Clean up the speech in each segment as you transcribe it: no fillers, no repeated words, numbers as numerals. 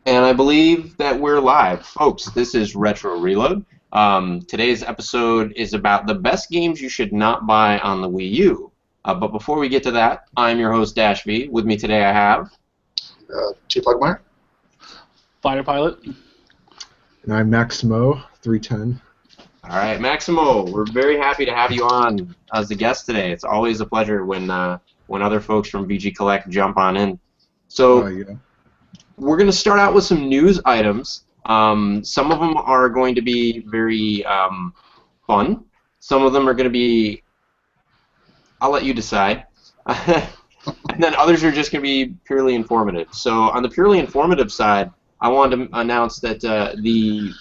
And I believe that we're live. Folks, this is Retro Reload. Today's episode is about the best games you should not buy on the Wii U. But before we get to that, I'm your host, Dash V. With me today I have... T. Pugmire. Fighter Pilot. And I'm Maximo, 310. All right, Maximo, we're very happy to have you on as a guest today. It's always a pleasure when other folks from VG Collect jump on in. So... Yeah. We're going to start out with some news items. Some of them are going to be very fun. Some of them are going to be, I'll let you decide. And then others are just going to be purely informative. So on the purely informative side, I wanted to announce that the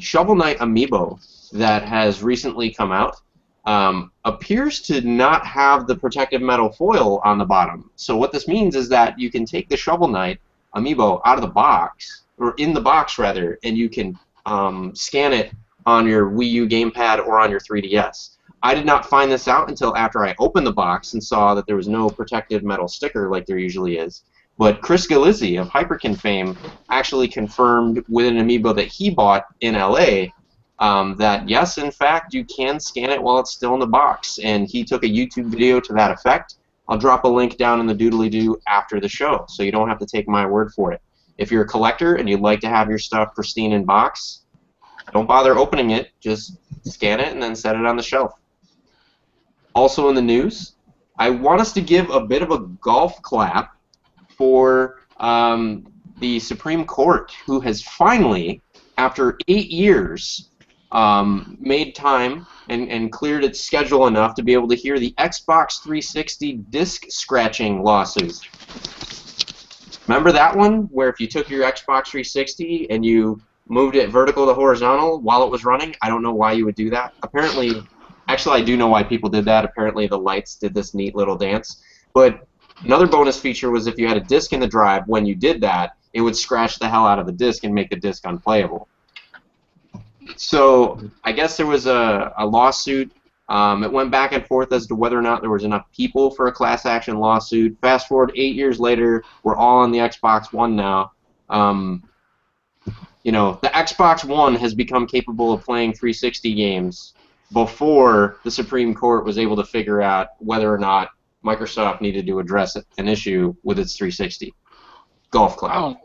Shovel Knight amiibo that has recently come out appears to not have the protective metal foil on the bottom. So what this means is that you can take the Shovel Knight amiibo out of the box, or in the box rather, and you can scan it on your Wii U gamepad or on your 3DS. I did not find this out until after I opened the box and saw that there was no protective metal sticker like there usually is. But Chris Galizzi of Hyperkin fame actually confirmed with an amiibo that he bought in LA that yes, in fact, you can scan it while it's still in the box. And he took a YouTube video to that effect. I'll drop a link down in the doodly-doo after the show, so you don't have to take my word for it. If you're a collector and you'd like to have your stuff pristine in box, don't bother opening it. Just scan it and then set it on the shelf. Also in the news, I want us to give a bit of a golf clap for the Supreme Court, who has finally, after 8 years, made time and cleared its schedule enough to be able to hear the Xbox 360 disc scratching lawsuit. Remember that one, where if you took your Xbox 360 and you moved it vertical to horizontal while it was running? I don't know why you would do that. Apparently, actually I do know why people did that. Apparently the lights did this neat little dance. But another bonus feature was if you had a disc in the drive, when you did that, it would scratch the hell out of the disc and make the disc unplayable. So I guess there was a lawsuit. It went back and forth as to whether or not there was enough people for a class action lawsuit. Fast forward 8 years later, we're all on the Xbox One now. You know, the Xbox One has become capable of playing 360 games before the Supreme Court was able to figure out whether or not Microsoft needed to address an issue with its 360. Golf clap.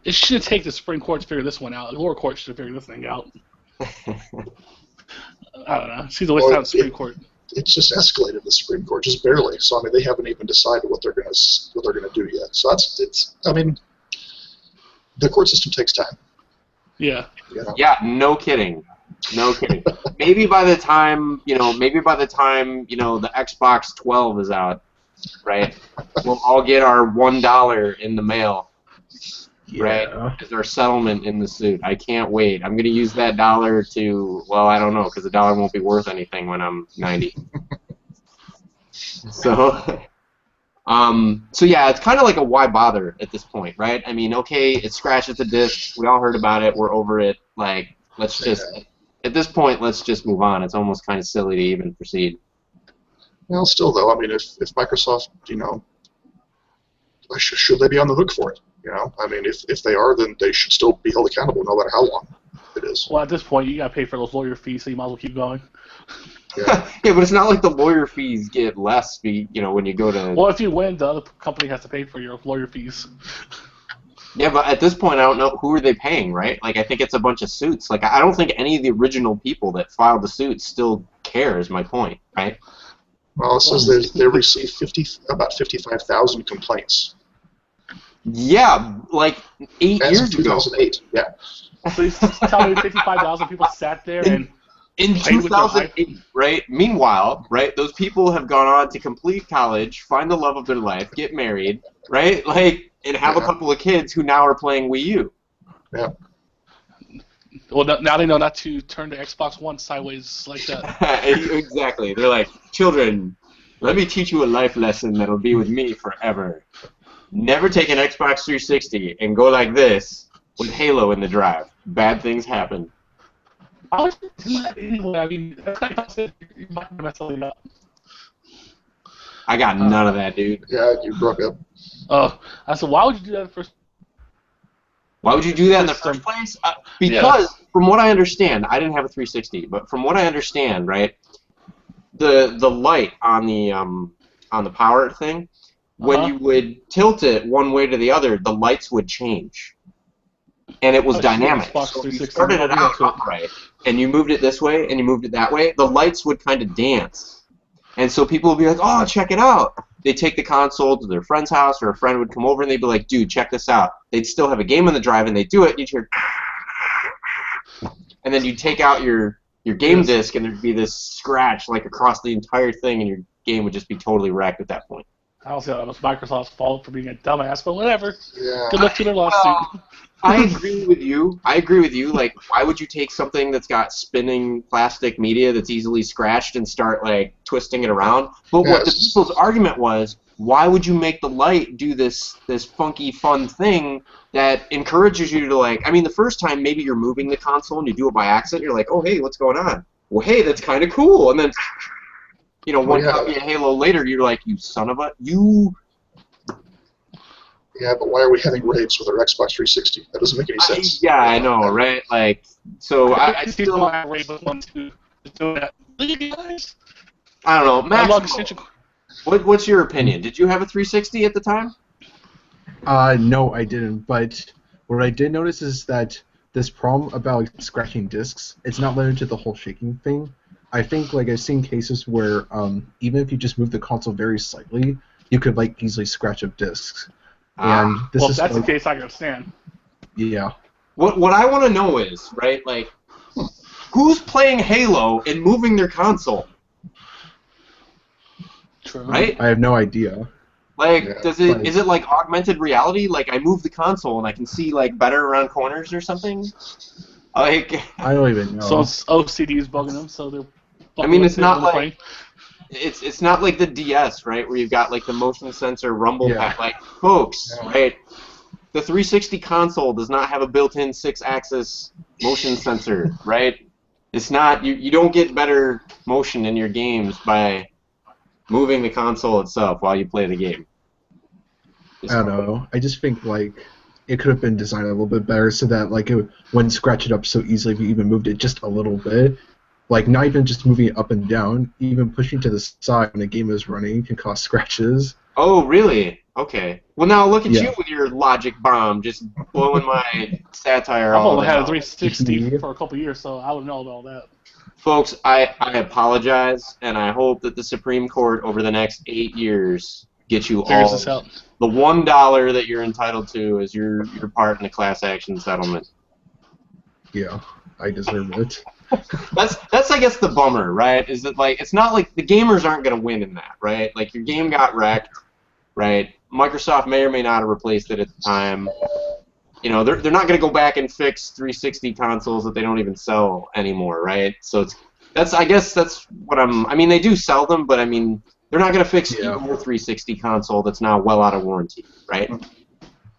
It should take the Supreme Court to figure this one out. The lower court should have figured this thing out. I don't know. She's always out the Supreme Court. It's just escalated the Supreme Court, just barely. So I mean, they haven't even decided what they're going to do yet. So I mean, the court system takes time. Yeah. You know? Yeah. No kidding. No kidding. Maybe by the time the Xbox 12 is out, right? We'll all get our $1 in the mail. Right, as our settlement in the suit. I can't wait. I'm going to use that dollar to, well, I don't know, because the dollar won't be worth anything when I'm 90. So yeah, it's kind of like a why bother at this point, right? I mean, okay, it scratches the disc. We all heard about it. We're over it. Like, let's just, at this point, let's just move on. It's almost kind of silly to even proceed. Well, still, though, I mean, if Microsoft, you know, should they be on the hook for it? You know, I mean, if they are, then they should still be held accountable, no matter how long it is. Well, at this point, you got to pay for those lawyer fees, so you might as well keep going. Yeah, yeah, but it's not like the lawyer fees get less, when you go to... Well, if you win, the other company has to pay for your lawyer fees. Yeah, but at this point, I don't know, who are they paying, right? Like, I think it's a bunch of suits. Like, I don't think any of the original people that filed the suits still care, is my point, right? Well, it says they received about 55,000 complaints. Yeah, like 8 years ago. 2008, yeah. So you tell me 55,000 people sat there in 2008, right? Meanwhile, right, those people have gone on to complete college, find the love of their life, get married, right? Like, and have a couple of kids who now are playing Wii U. Yeah. Well, now they know not to turn the Xbox One sideways like that. Exactly. They're like, children, let me teach you a life lesson that'll be with me forever. Never take an Xbox 360 and go like this with Halo in the drive. Bad things happen. Anyway, I mean, that's kind of said you might mess something up. I got none of that, dude. Yeah, you broke up. Oh, I said, why would you do that first? Why would you do that in the System. first place? Because from what I understand, I didn't have a 360, but from what I understand, right, the light on the power thing, when you would tilt it one way to the other, the lights would change, and it was Oh, shit, dynamic. Xbox So if you 360, started it I'll do that out to it. upright, and you moved it this way, and you moved it that way, the lights would kind of dance, and so people would be like, "Oh, check it out." They'd take the console to their friend's house, or a friend would come over, and they'd be like, "Dude, check this out." They'd still have a game on the drive, and they'd do it, and you'd hear, and then you'd take out your game disc, and there'd be this scratch like across the entire thing, and your game would just be totally wrecked at that point. I don't see how that was Microsoft's fault for being a dumbass, but whatever. Yeah. Good luck to their lawsuit. Well, I agree with you. Like, why would you take something that's got spinning plastic media that's easily scratched and start like twisting it around? But what the people's argument was, why would you make the light do this funky fun thing that encourages you to like? I mean, the first time maybe you're moving the console and you do it by accident, you're like, oh hey, what's going on? Well, hey, that's kind of cool. And then, you know, one copy of Halo later, you're like, you son of a you. Yeah, but why are we having raids with our Xbox 360? That doesn't make any sense. Yeah, I know, right? Like, so I still. People have rate with one too. Just doing that. Look at you guys. I don't know, I love Max. extension. What's your opinion? Did you have a 360 at the time? No, I didn't. But what I did notice is that this problem about like, scratching discs, it's not limited to the whole shaking thing. I think like I've seen cases where even if you just move the console very slightly, you could like easily scratch up discs. And this Well, is if that's like, the case, I can understand. yeah. What I want to know is, right, like, who's playing Halo and moving their console? True. Right? I have no idea. Like, Yeah, is it like augmented reality? Like, I move the console and I can see like better around corners or something? Like, I don't even know. So it's OCD is bugging them, so they're. I mean, it's not when they're like it's not like the DS, right, where you've got like the motion sensor rumble pack. Like, folks, right? The 360 console does not have a built-in 6-axis motion sensor, right? It's not. You don't get better motion in your games by moving the console itself while you play the game. I don't know. I just think like it could have been designed a little bit better so that like it wouldn't scratch it up so easily if you even moved it just a little bit. Like not even just moving it up and down, even pushing to the side when the game is running can cause scratches. Oh, really? Okay. Well, now look at Yeah. you with your logic bomb, just blowing my satire I've all only had a out. 360 for a couple of years, so I would know about all that. Folks, I apologize, and I hope that the Supreme Court over the next 8 years gets you Figures all this out. the $1 that you're entitled to as your part in the class action settlement. Yeah, I deserve it. That's I guess the bummer, right? Is that like it's not like the gamers aren't going to win in that, right? Like your game got wrecked, right? Microsoft may or may not have replaced it at the time. You know, they're not going to go back and fix 360 consoles that they don't even sell anymore, right? So I guess that's what I mean, they do sell them, but I mean, they're not going to fix your 360 console that's now well out of warranty, right?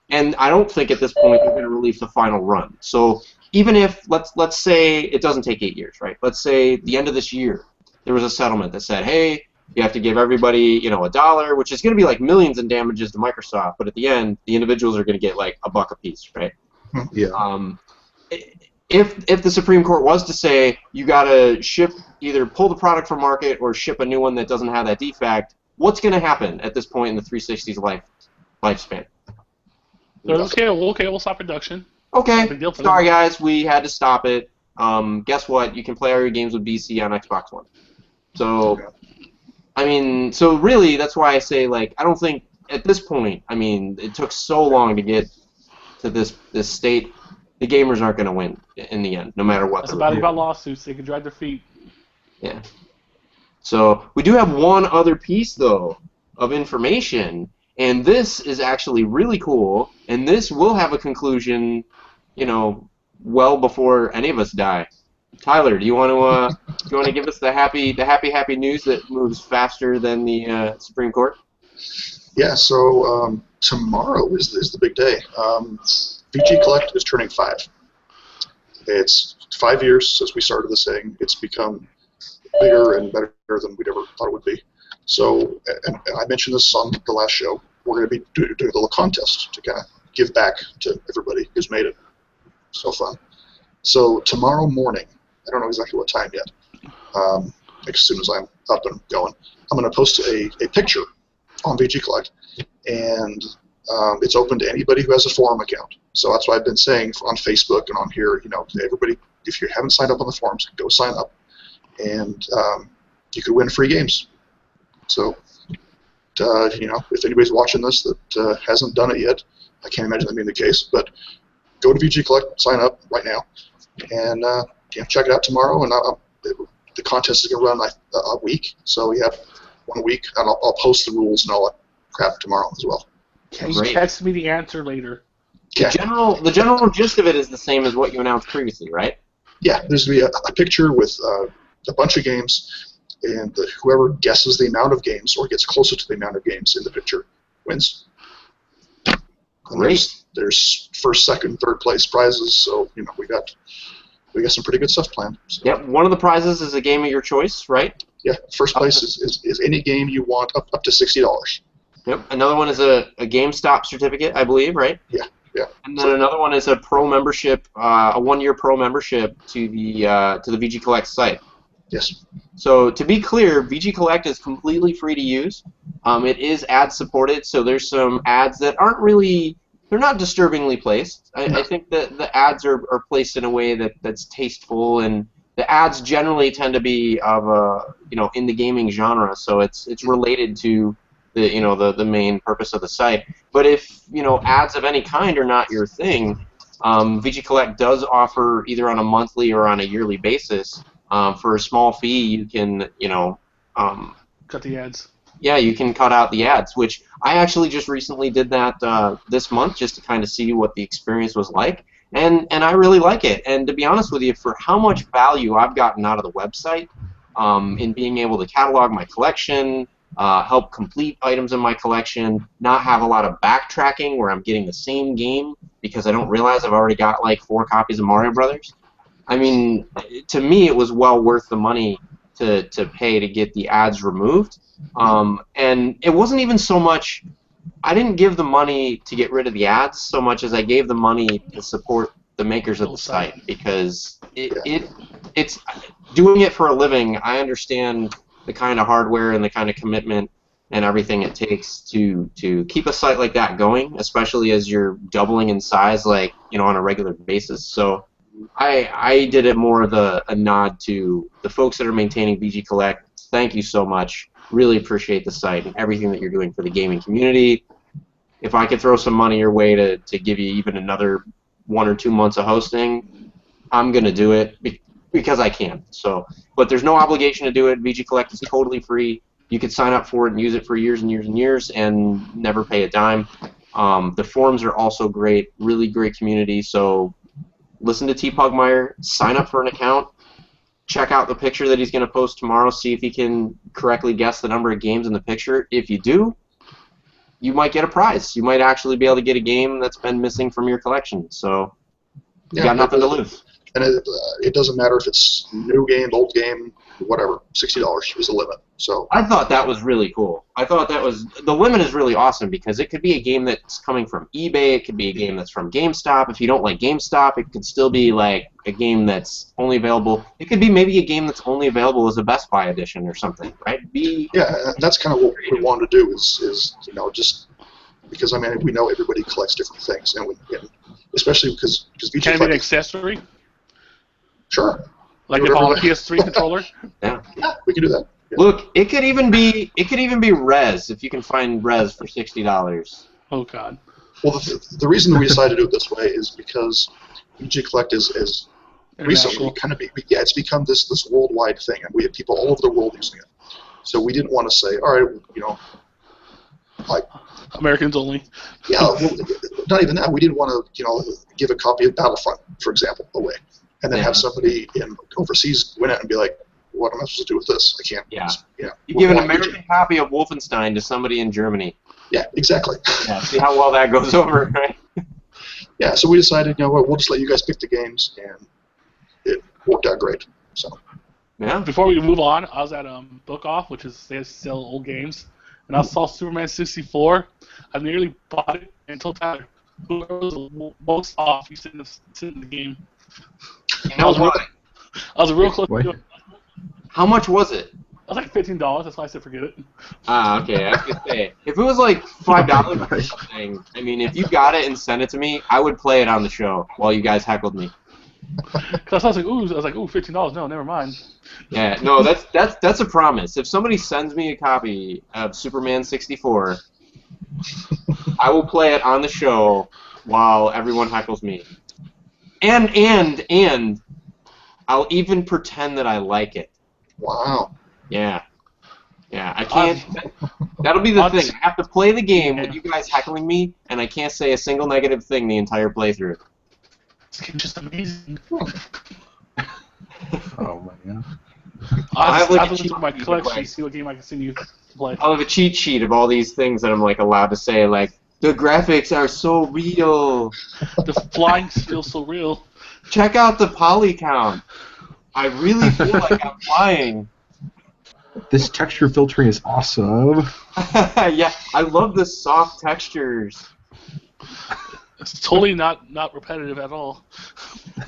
And I don't think at this point they're going to release the final run. So even if let's say it doesn't take 8 years, right? Let's say the end of this year there was a settlement that said, hey, you have to give everybody, $1, which is going to be like millions in damages to Microsoft, but at the end, the individuals are going to get like $1 a piece, right? Yeah. If the Supreme Court was to say you got to either pull the product from market or ship a new one that doesn't have that defect, what's going to happen at this point in the 360's lifespan? They're okay, we'll stop production. Okay, Big deal for sorry them. guys, we had to stop it. Guess what? You can play all your games with BC on Xbox One. So, I mean, so really, that's why I say, like, I don't think at this point, I mean, it took so long to get to this state. The gamers aren't going to win in the end, no matter what. That's about lawsuits. They can drag their feet. Yeah. So we do have one other piece, though, of information, and this is actually really cool, and this will have a conclusion, well before any of us die. Tyler, do you want to give us the happy news that moves faster than the Supreme Court? Yeah. So tomorrow is the big day. VG Collect is turning 5. It's 5 years since we started this thing. It's become bigger and better than we'd ever thought it would be. So, and I mentioned this on the last show. we're going to be doing a little contest to kind of give back to everybody who's made it so fun. So tomorrow morning, I don't know exactly what time yet, as soon as I'm up and going, I'm going to post a picture on VG Collect, and it's open to anybody who has a forum account. So that's why I've been saying on Facebook and on here, everybody, if you haven't signed up on the forums, go sign up, and you could win free games. So, if anybody's watching this that hasn't done it yet, I can't imagine that being the case, but go to VG Collect, sign up right now, and check it out tomorrow. And the contest is going to run a week, so we have 1 week, and I'll post the rules and all that crap tomorrow as well. Can you text me the answer later? The general gist of it is the same as what you announced previously, right? Yeah, there's going to be a picture with a bunch of games, and whoever guesses the amount of games or gets closer to the amount of games in the picture wins. Great. There's first, second, third place prizes, so we got some pretty good stuff planned. So. Yep. One of the prizes is a game of your choice, right? Yeah. First place is any game you want up to $60. Yep. Another one is a GameStop certificate, I believe, right? Yeah. Yeah. And then another one is a pro membership, a 1-year pro membership to the VG Collect site. Yes. So to be clear, VG Collect is completely free to use. It is ad supported, so there's some ads that aren't really, they're not disturbingly placed. I think that the ads are placed in a way that's tasteful, and the ads generally tend to be of a in the gaming genre, so it's related to the main purpose of the site. But if ads of any kind are not your thing, VG Collect does offer either on a monthly or on a yearly basis. For a small fee, you can Cut the ads. Yeah, you can cut out the ads, which I actually just recently did that this month just to kind of see what the experience was like, and I really like it. And to be honest with you, for how much value I've gotten out of the website in being able to catalog my collection, help complete items in my collection, not have a lot of backtracking where I'm getting the same game because I don't realize I've already got like 4 copies of Mario Brothers. I mean, to me, it was well worth the money to pay to get the ads removed. And it wasn't even so much, I didn't give the money to get rid of the ads so much as I gave the money to support the makers of the site, because it's doing it for a living. I understand the kind of hardware and the kind of commitment and everything it takes to keep a site like that going, especially as you're doubling in size, like on a regular basis. So I did it more of a nod to the folks that are maintaining VG Collect. Thank you so much. Really appreciate the site and everything that you're doing for the gaming community. If I could throw some money your way to give you even another 1 or 2 months of hosting, I'm going to do it because I can. So, but there's no obligation to do it. VG Collect is totally free. You could sign up for it and use it for years and years and years and never pay a dime. The forums are also great, really great community. So listen to T. Pugmire, sign up for an account, check out the picture that he's going to post tomorrow, see if he can correctly guess the number of games in the picture. If you do, you might get a prize. You might actually be able to get a game that's been missing from your collection. So you got nothing to lose. And it doesn't matter if it's new game, old game, whatever. $60 is the limit. So I thought that was really cool. I thought that was, the limit is really awesome because it could be a game that's coming from eBay. It could be a game that's from GameStop. If you don't like GameStop, it could still be like a game that's only available. It could be maybe a game that's only available as a Best Buy edition or something, right? Yeah, that's kind of what we want to do is just because we know everybody collects different things, and especially because VG Can it be an accessory? Sure. Like if on a PS3 controller? Yeah, we can do that. Yeah. Look, it could even be Res if you can find Res for $60. Oh God. Well, the reason we decided to do it this way is because VG Collect is recently kind of it's become this worldwide thing, and we have people all over the world using it. So we didn't want to say, all right, like Americans only. Yeah, well, not even that. We didn't want to give a copy of Battlefront, for example, away, and then have somebody overseas win it and be like, what am I supposed to do with this? I can't. Yeah. You give an American copy of Wolfenstein to somebody in Germany. Yeah, exactly. Yeah, see how well that goes over, right? Yeah, so we decided, we'll just let you guys pick the games, and it worked out great. So. Yeah. Before we move on, I was at Book Off, which is they sell old games, and I saw Superman 64. I nearly bought it and told Tyler, whoever was the most off, you sit in the game. You know what? I was real close What? to it. How much was it? I was like $15. That's why I said forget it. Ah, okay. I was gonna say, if it was like $5 or something, I mean, if you got it and sent it to me, I would play it on the show while you guys heckled me. Because I was like, ooh, $15. No, never mind. Yeah, no, that's a promise. If somebody sends me a copy of Superman 64, I will play it on the show while everyone heckles me. And I'll even pretend that I like it. Wow. Yeah. Yeah, I can't. That'll be the thing. I have to play the game with you guys heckling me, and I can't say a single negative thing the entire playthrough. This game's just amazing. Oh my god. I have like I a have to cheat look at my sheet of, collection like- to see what game I can send you to play. I'll have a cheat sheet of all these things that I'm like allowed to say, like the graphics are so real. The flying feels so real. Check out the poly count. I really feel like I'm flying. This texture filtering is awesome. Yeah, I love the soft textures. It's totally not repetitive at all.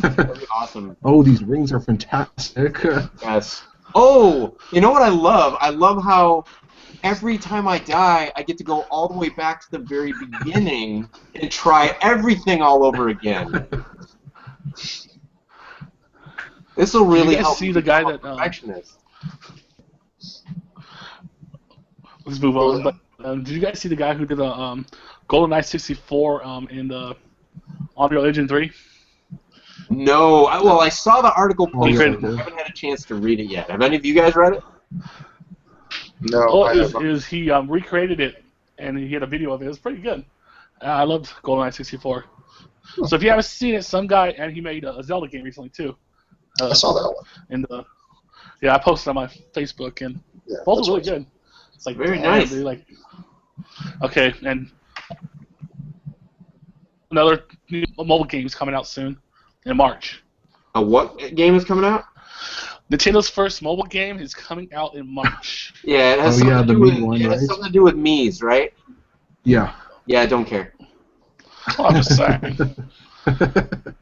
Really awesome. Oh, these rings are fantastic. Yes. Oh, you know what I love? I love how every time I die, I get to go all the way back to the very beginning and try everything all over again. This will really Did you guys help see me the guy become a that, perfectionist. Let's move on. But did you guys see the guy who did a GoldenEye 64 in the Unreal Engine 3? No, well, I saw the article posted. yeah. I haven't had a chance to read it yet. Have any of you guys read it? No, Oh, I haven't. he recreated it, and he had a video of it. It was pretty good. I loved GoldenEye 64. So if you haven't seen it, some guy, and he made a Zelda game recently too. I saw that one. I posted on my Facebook, and Yeah, both that's are really right. good. It's like Very damn, nice. dude, like, okay, and another new mobile game is coming out soon in March. What game is coming out? Nintendo's first mobile game is coming out in March. Yeah, it has Oh, something yeah, to the do with Mii one, it has right? something to do with Mii's, right? Yeah. Yeah, I don't care. Well, I'm just saying.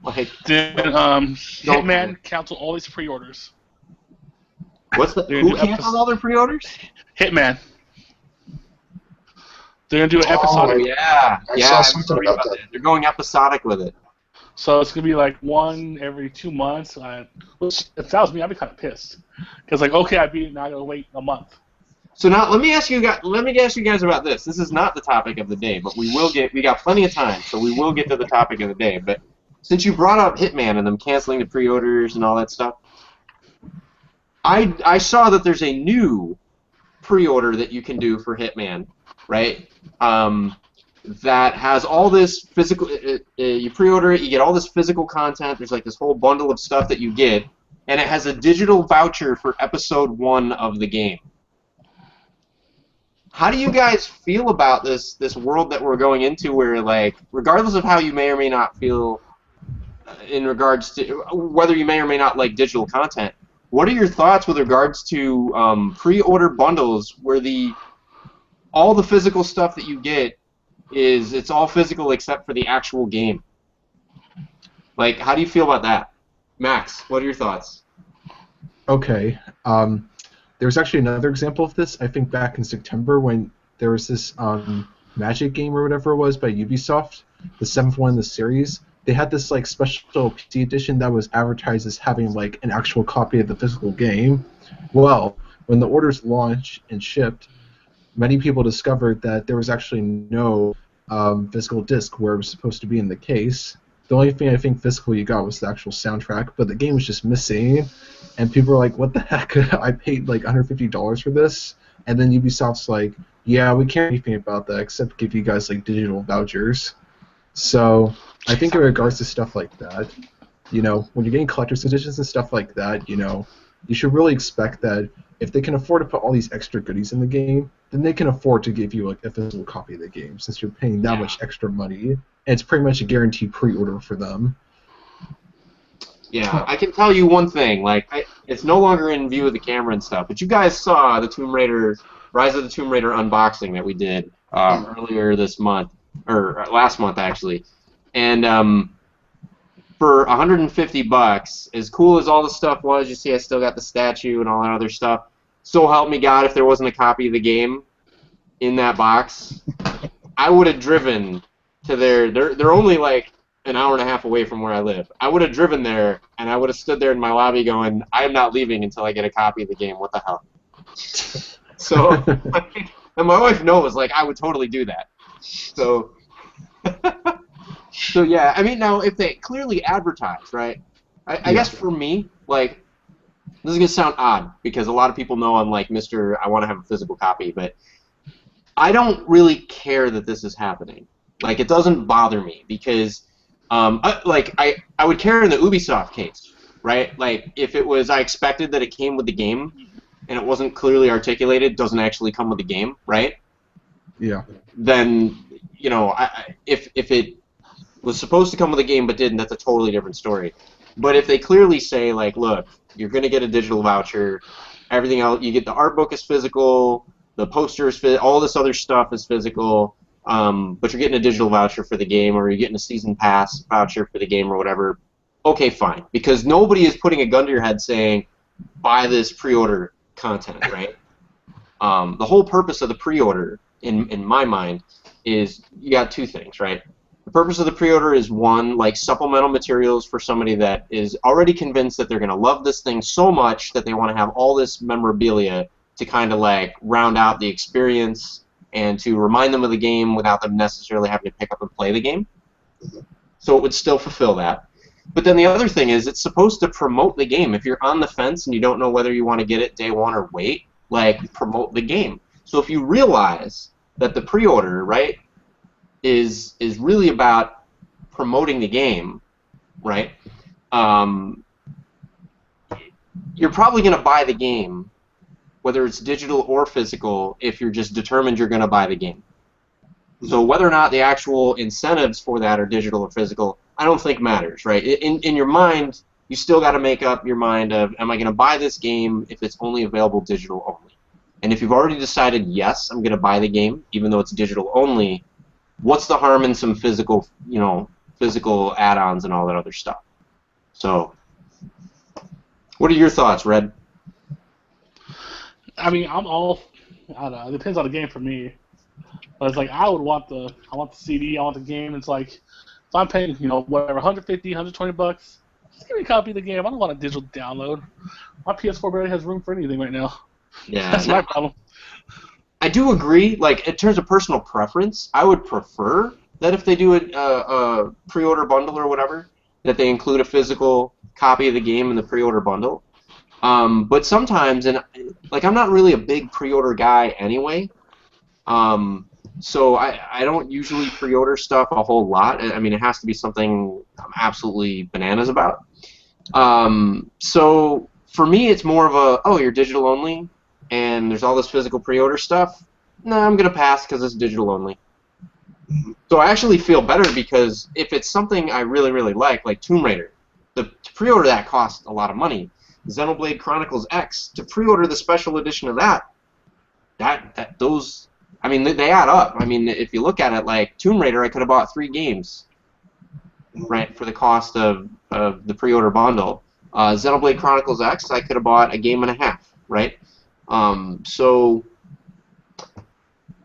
Like, Then Hitman canceled all these pre-orders. what's the They're who gonna do canceled all their pre-orders? Hitman. They're gonna do an Oh, episodic. Yeah, I yeah. saw I've something heard about that. They're going episodic with it. So it's gonna be like one every 2 months. Which, if that was me, I'd be kind of pissed. Because like, okay, I beat it, now I gotta wait a month. So now let me ask you guys about this. This is not the topic of the day, but we got plenty of time, so we will get to the topic of the day. But since you brought up Hitman and them canceling the pre-orders and all that stuff, I saw that there's a new pre-order that you can do for Hitman, right? That has all this physical. You pre-order it, you get all this physical content. There's like this whole bundle of stuff that you get, and it has a digital voucher for episode 1 of the game. How do you guys feel about this world that we're going into, where like, regardless of how you may or may not feel in regards to whether you may or may not like digital content, what are your thoughts with regards to pre-order bundles where all the physical stuff that you get it's all physical except for the actual game? Like, how do you feel about that? Max, what are your thoughts? Okay. There's actually another example of this, I think back in September when there was this Magic game or whatever it was by Ubisoft, the 7th one in the series. They had this like special PC edition that was advertised as having like an actual copy of the physical game. Well, when the orders launched and shipped, many people discovered that there was actually no physical disc where it was supposed to be in the case. The only thing I think physical you got was the actual soundtrack, but the game was just missing. And people were like, what the heck? I paid like $150 for this. And then Ubisoft's like, yeah, we can't do anything about that except give you guys like digital vouchers. So I think in regards to stuff like that, you know, when you're getting collector's editions and stuff like that, you know, you should really expect that if they can afford to put all these extra goodies in the game, then they can afford to give you like a physical copy of the game since you're paying that much extra money. And it's pretty much a guaranteed pre-order for them. Yeah, I can tell you one thing. Like, it's no longer in view of the camera and stuff, but you guys saw the Rise of the Tomb Raider unboxing that we did earlier this month, or last month actually, and for $150, as cool as all the stuff was, you see I still got the statue and all that other stuff. So help me God, if there wasn't a copy of the game in that box, I would have driven to they're only like an hour and a half away from where I live. I would have driven there, and I would have stood there in my lobby going, I am not leaving until I get a copy of the game. What the hell? So, and my wife knows, like, I would totally do that. So, so yeah, I mean, now, if they clearly advertise, right, I guess for me, like, this is going to sound odd, because a lot of people know I'm like, Mr. I want to have a physical copy, but I don't really care that this is happening. Like, it doesn't bother me, because, I would care in the Ubisoft case, right? Like, if it was, I expected that it came with the game, and it wasn't clearly articulated, doesn't actually come with the game, right? Yeah. Then, you know, if it was supposed to come with a game but didn't, that's a totally different story. But if they clearly say, like, look, you're going to get a digital voucher, everything else, you get the art book is physical, the poster is all this other stuff is physical, but you're getting a digital voucher for the game, or you're getting a season pass voucher for the game or whatever, okay, fine. Because nobody is putting a gun to your head saying, buy this pre-order content, right? The whole purpose of the pre-order, in my mind, is you got two things, right? The purpose of the pre-order is, one, like supplemental materials for somebody that is already convinced that they're going to love this thing so much that they want to have all this memorabilia to kind of like round out the experience and to remind them of the game without them necessarily having to pick up and play the game. So it would still fulfill that. But then the other thing is, it's supposed to promote the game. If you're on the fence and you don't know whether you want to get it day one or wait, like, promote the game. So if you realize that the pre-order, right, is really about promoting the game, right, you're probably going to buy the game, whether it's digital or physical, if you're just determined you're going to buy the game. So whether or not the actual incentives for that are digital or physical, I don't think matters, right? In your mind, you still got to make up your mind of, am I going to buy this game if it's only available digital only? And if you've already decided, yes, I'm going to buy the game, even though it's digital only, what's the harm in some physical, you know, physical add-ons and all that other stuff? So, what are your thoughts, Red? I mean, I don't know. It depends on the game for me. But it's like, I want the CD, I want the game. It's like, if I'm paying, you know, whatever, 150, 120 bucks, just give me a copy of the game. I don't want a digital download. My PS4 barely has room for anything right now. Yeah, That's my problem. I do agree. Like, in terms of personal preference, I would prefer that if they do a pre-order bundle or whatever, that they include a physical copy of the game in the pre-order bundle. But sometimes, and like, I'm not really a big pre-order guy anyway. So I don't usually pre-order stuff a whole lot. I mean, it has to be something I'm absolutely bananas about. So for me, it's more of a, oh, you're digital only, and there's all this physical pre-order stuff. No, I'm going to pass because it's digital only. So I actually feel better, because if it's something I really, really like Tomb Raider, to pre-order that costs a lot of money. Xenoblade Chronicles X, to pre-order the special edition of those, I mean, they add up. I mean, if you look at it, like Tomb Raider, I could have bought 3 games, right, for the cost of the pre-order bundle. Xenoblade Chronicles X, I could have bought a game and a half, right? So,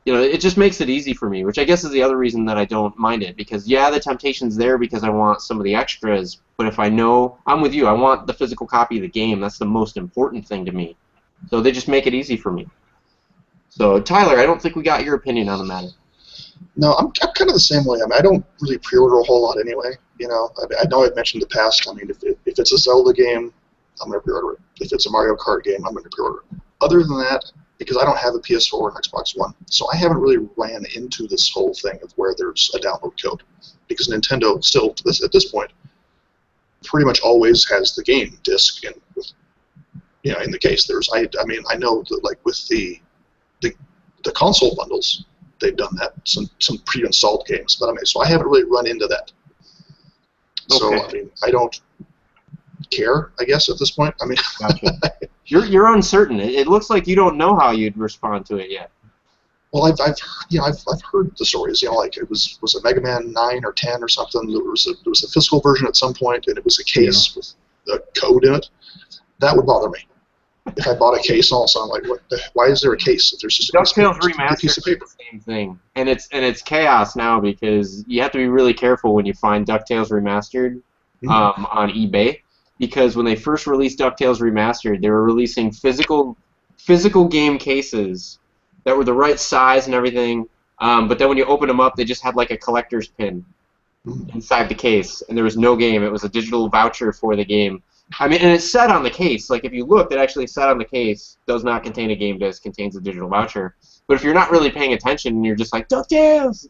you know, it just makes it easy for me, which I guess is the other reason that I don't mind it, because, yeah, the temptation's there because I want some of the extras, but if I know, I'm with you, I want the physical copy of the game. That's the most important thing to me. So they just make it easy for me. So, Tyler, I don't think we got your opinion on the matter. No, I'm kind of the same way. I mean, I don't really pre-order a whole lot anyway. You know, I know I've mentioned in the past. I mean, if it's a Zelda game, I'm going to pre-order it. If it's a Mario Kart game, I'm going to pre-order it. Other than that, because I don't have a PS4 or an Xbox One, so I haven't really ran into this whole thing of where there's a download code. Because Nintendo still, at this point, pretty much always has the game disc, and you know, in the case there's, I mean, I know that, like, with the console bundles, they've done that, some pre-installed games, but I mean, so I haven't really run into that. Okay. So I mean, I don't care, I guess, at this point. I mean, gotcha. You're uncertain. It looks like you don't know how you'd respond to it yet. Well, I've heard the stories. Like it was it Mega Man 9 or 10 or something. There was a physical version at some point, and it was a case with the code in it. That would bother me. If I bought a case, all of a sudden, like, why is there a case if there's just a DuckTales piece of Remastered paper? the same thing, and it's chaos now because you have to be really careful when you find DuckTales Remastered on eBay, because when they first released DuckTales Remastered, they were releasing physical game cases that were the right size and everything, but then when you open them up, they just had like a collector's pin inside the case, and there was no game. It was a digital voucher for the game. I mean, and it said on the case, like if you looked, it actually said on the case, does not contain a game disc, contains a digital voucher. But if you're not really paying attention and you're just like, DuckTales,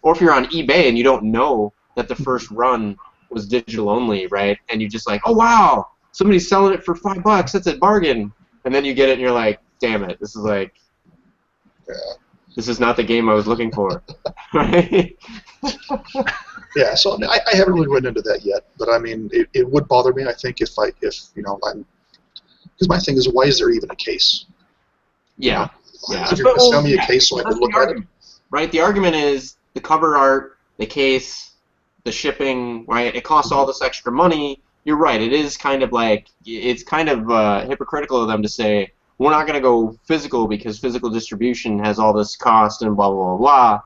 or if you're on eBay and you don't know that the first run was digital only, right? And you're just like, oh wow, somebody's selling it for $5, that's a bargain. And then you get it and you're like, damn it, this is like, this is not the game I was looking for, right? Yeah, so I mean, I haven't really run into that yet, but I mean, it would bother me. I think if because my thing is, why is there even a case? Yeah. If you're going to sell me a case so I can look at it, right? The argument is the cover art, the case, the shipping, right? It costs all this extra money. You're right. It is kind of like it's kind of hypocritical of them to say we're not going to go physical because physical distribution has all this cost and blah blah blah blah,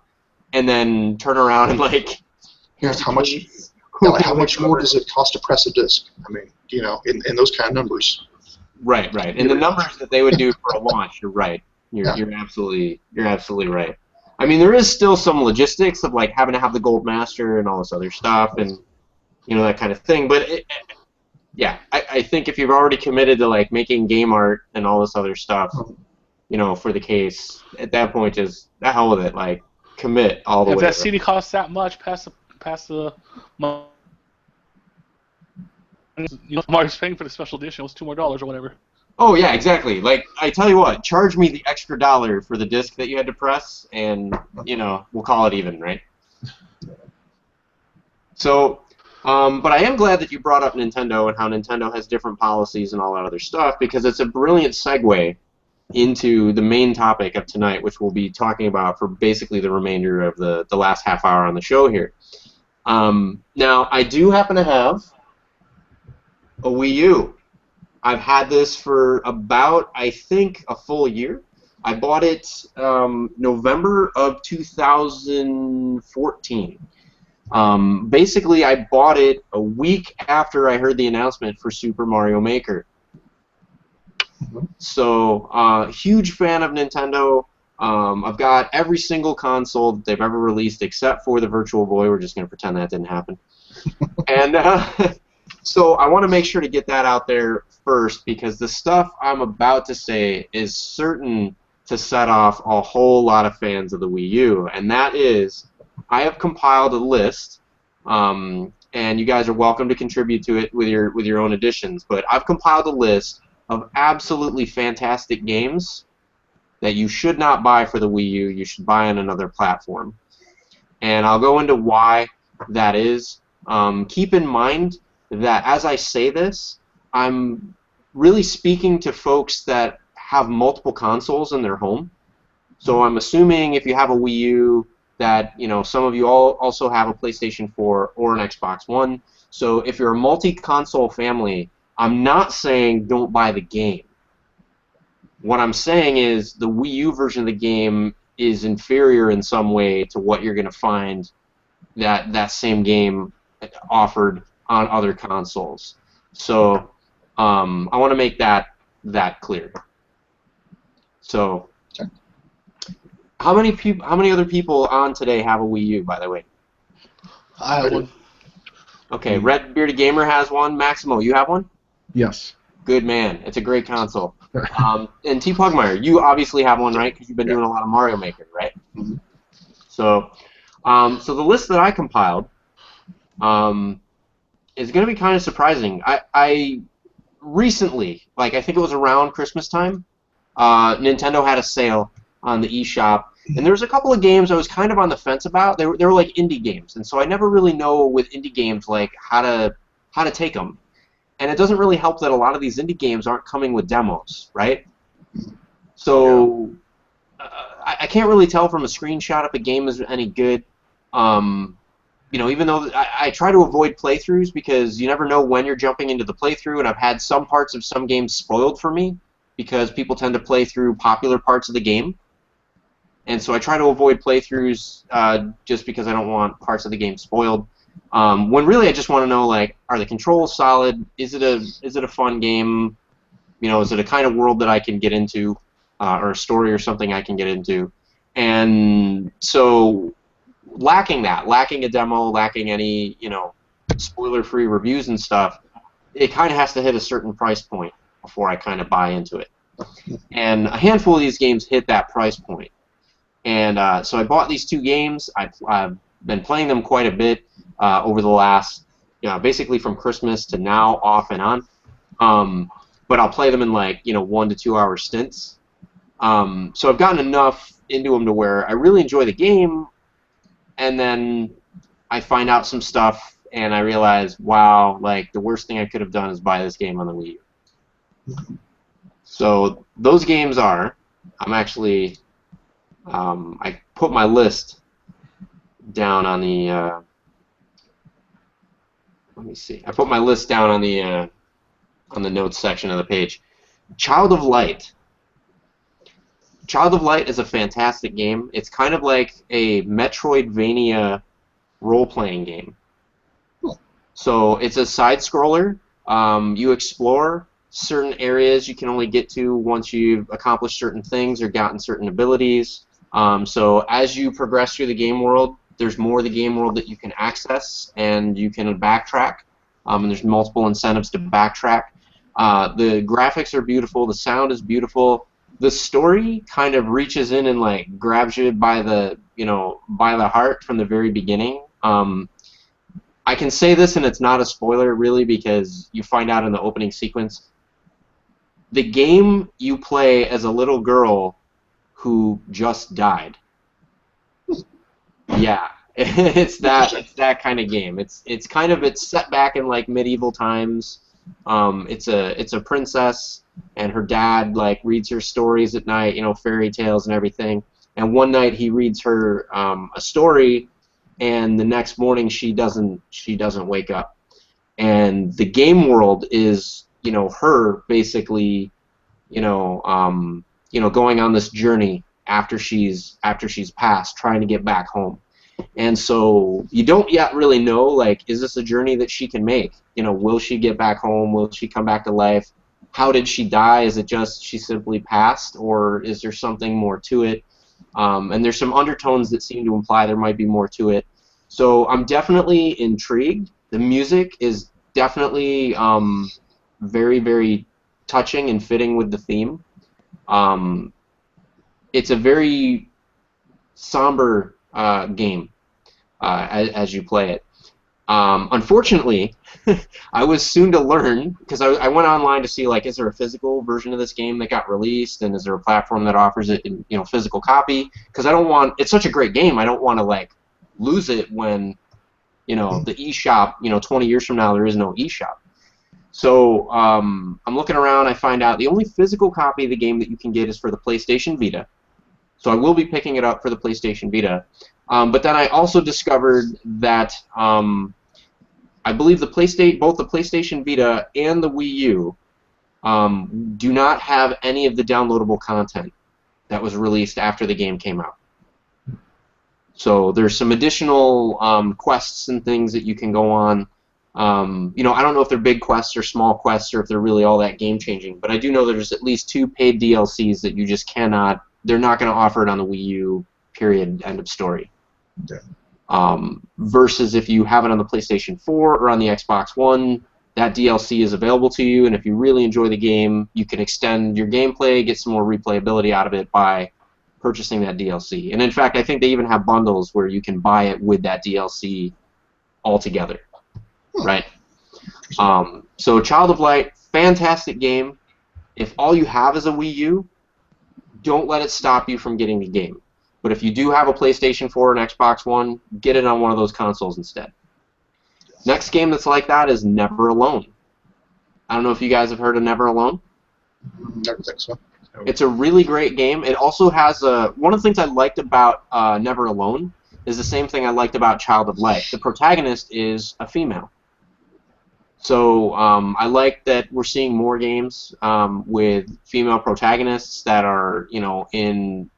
and then turn around and like. Here's how much. How much more does it cost to press a disc? I mean, in those kind of numbers. Right. And the numbers that they would do for a launch, you're right. You're absolutely right. I mean, there is still some logistics of like having to have the gold master and all this other stuff and that kind of thing. But I think if you've already committed to like making game art and all this other stuff, for the case, at that point, just the hell with it. Like commit all the way. If that CD costs that much, pass the Mark's paying for the special edition. It was $2 more or whatever. Oh yeah, exactly. Like I tell you what, charge me the extra $1 for the disc that you had to press, and we'll call it even, right? So, but I am glad that you brought up Nintendo and how Nintendo has different policies and all that other stuff, because it's a brilliant segue into the main topic of tonight, which we'll be talking about for basically the remainder of the last half hour on the show here. Now, I do happen to have a Wii U. I've had this for about, I think, a full year. I bought it November of 2014. Basically, I bought it a week after I heard the announcement for Super Mario Maker. So, huge fan of Nintendo. I've got every single console that they've ever released except for the Virtual Boy. We're just going to pretend that didn't happen. And so I want to make sure to get that out there first, because the stuff I'm about to say is certain to set off a whole lot of fans of the Wii U. And that is, I have compiled a list, and you guys are welcome to contribute to it with your own additions, but I've compiled a list of absolutely fantastic games that you should not buy for the Wii U. You should buy on another platform. And I'll go into why that is. Keep in mind that as I say this, I'm really speaking to folks that have multiple consoles in their home. So I'm assuming if you have a Wii U that some of you all also have a PlayStation 4 or an Xbox One. So if you're a multi-console family, I'm not saying don't buy the game. What I'm saying is the Wii U version of the game is inferior in some way to what you're going to find that same game offered on other consoles. So I want to make that clear. So how many other people on today have a Wii U, by the way? I have one. Okay, Red Bearded Gamer has one. Maximo, you have one? Yes. Good man. It's a great console. And T. Pugmire, you obviously have one, right? Because you've been doing a lot of Mario Maker, right? Mm-hmm. So the list that I compiled is going to be kind of surprising. I recently, like I think it was around Christmas time, Nintendo had a sale on the eShop, and there was a couple of games I was kind of on the fence about. They were like indie games, and so I never really know with indie games like how to take them. And it doesn't really help that a lot of these indie games aren't coming with demos, right? So I can't really tell from a screenshot if a game is any good. Even though I try to avoid playthroughs because you never know when you're jumping into the playthrough, and I've had some parts of some games spoiled for me because people tend to play through popular parts of the game. And so I try to avoid playthroughs just because I don't want parts of the game spoiled. When really I just want to know, like, are the controls solid? Is it a fun game? Is it a kind of world that I can get into, or a story or something I can get into? And so lacking a demo, lacking any, spoiler-free reviews and stuff, it kind of has to hit a certain price point before I kind of buy into it. And a handful of these games hit that price point. And so I bought these 2 games. I've been playing them quite a bit over the last, basically from Christmas to now, off and on. But I'll play them in 1 to 2 hour stints. So I've gotten enough into them to where I really enjoy the game, and then I find out some stuff and I realize, wow, the worst thing I could have done is buy this game on the Wii U. So those games are, I put my list down on the, let me see. I put my list down on the notes section of the page. Child of Light. Child of Light is a fantastic game. It's kind of like a Metroidvania role-playing game. So it's a side-scroller. You explore certain areas you can only get to once you've accomplished certain things or gotten certain abilities. So as you progress through the game world, there's more of the game world that you can access, and you can backtrack. And there's multiple incentives to backtrack. The graphics are beautiful. The sound is beautiful. The story kind of reaches in and grabs you by the heart from the very beginning. I can say this, and it's not a spoiler really, because you find out in the opening sequence. The game you play as a little girl who just died. Yeah, it's that kind of game. It's set back in medieval times. It's a princess, and her dad reads her stories at night, fairy tales and everything. And one night he reads her a story, and the next morning she doesn't wake up. And the game world is her basically going on this journey after she's passed, trying to get back home. And so you don't yet really know, is this a journey that she can make? Will she get back home? Will she come back to life? How did she die? Is it just she simply passed, or is there something more to it? And there's some undertones that seem to imply there might be more to it. So I'm definitely intrigued. The music is definitely very, very touching and fitting with the theme. It's a very somber game as you play it. Unfortunately, I was soon to learn, because I went online to see, is there a physical version of this game that got released, and is there a platform that offers it in physical copy? Because I don't want, it's such a great game, I don't want to lose it when the eShop, 20 years from now there is no eShop. So I'm looking around, I find out the only physical copy of the game that you can get is for the PlayStation Vita. So I will be picking it up for the PlayStation Vita. But then I also discovered that I believe both the PlayStation Vita and the Wii U do not have any of the downloadable content that was released after the game came out. So there's some additional quests and things that you can go on. I don't know if they're big quests or small quests, or if they're really all that game-changing, but I do know there's at least 2 paid DLCs that you just cannot, they're not going to offer it on the Wii U, period, end of story. Okay. Versus if you have it on the PlayStation 4 or on the Xbox One, that DLC is available to you, and if you really enjoy the game, you can extend your gameplay, get some more replayability out of it by purchasing that DLC. And in fact, I think they even have bundles where you can buy it with that DLC altogether. Right? So Child of Light, fantastic game. If all you have is a Wii U, don't let it stop you from getting the game. But if you do have a PlayStation 4 and Xbox One, get it on one of those consoles instead. Next game that's like that is Never Alone. I don't know if you guys have heard of Never Alone. Never think so. It's a really great game. It also has one of the things I liked about Never Alone is the same thing I liked about Child of Light. The protagonist is a female. So I like that we're seeing more games with female protagonists that are, in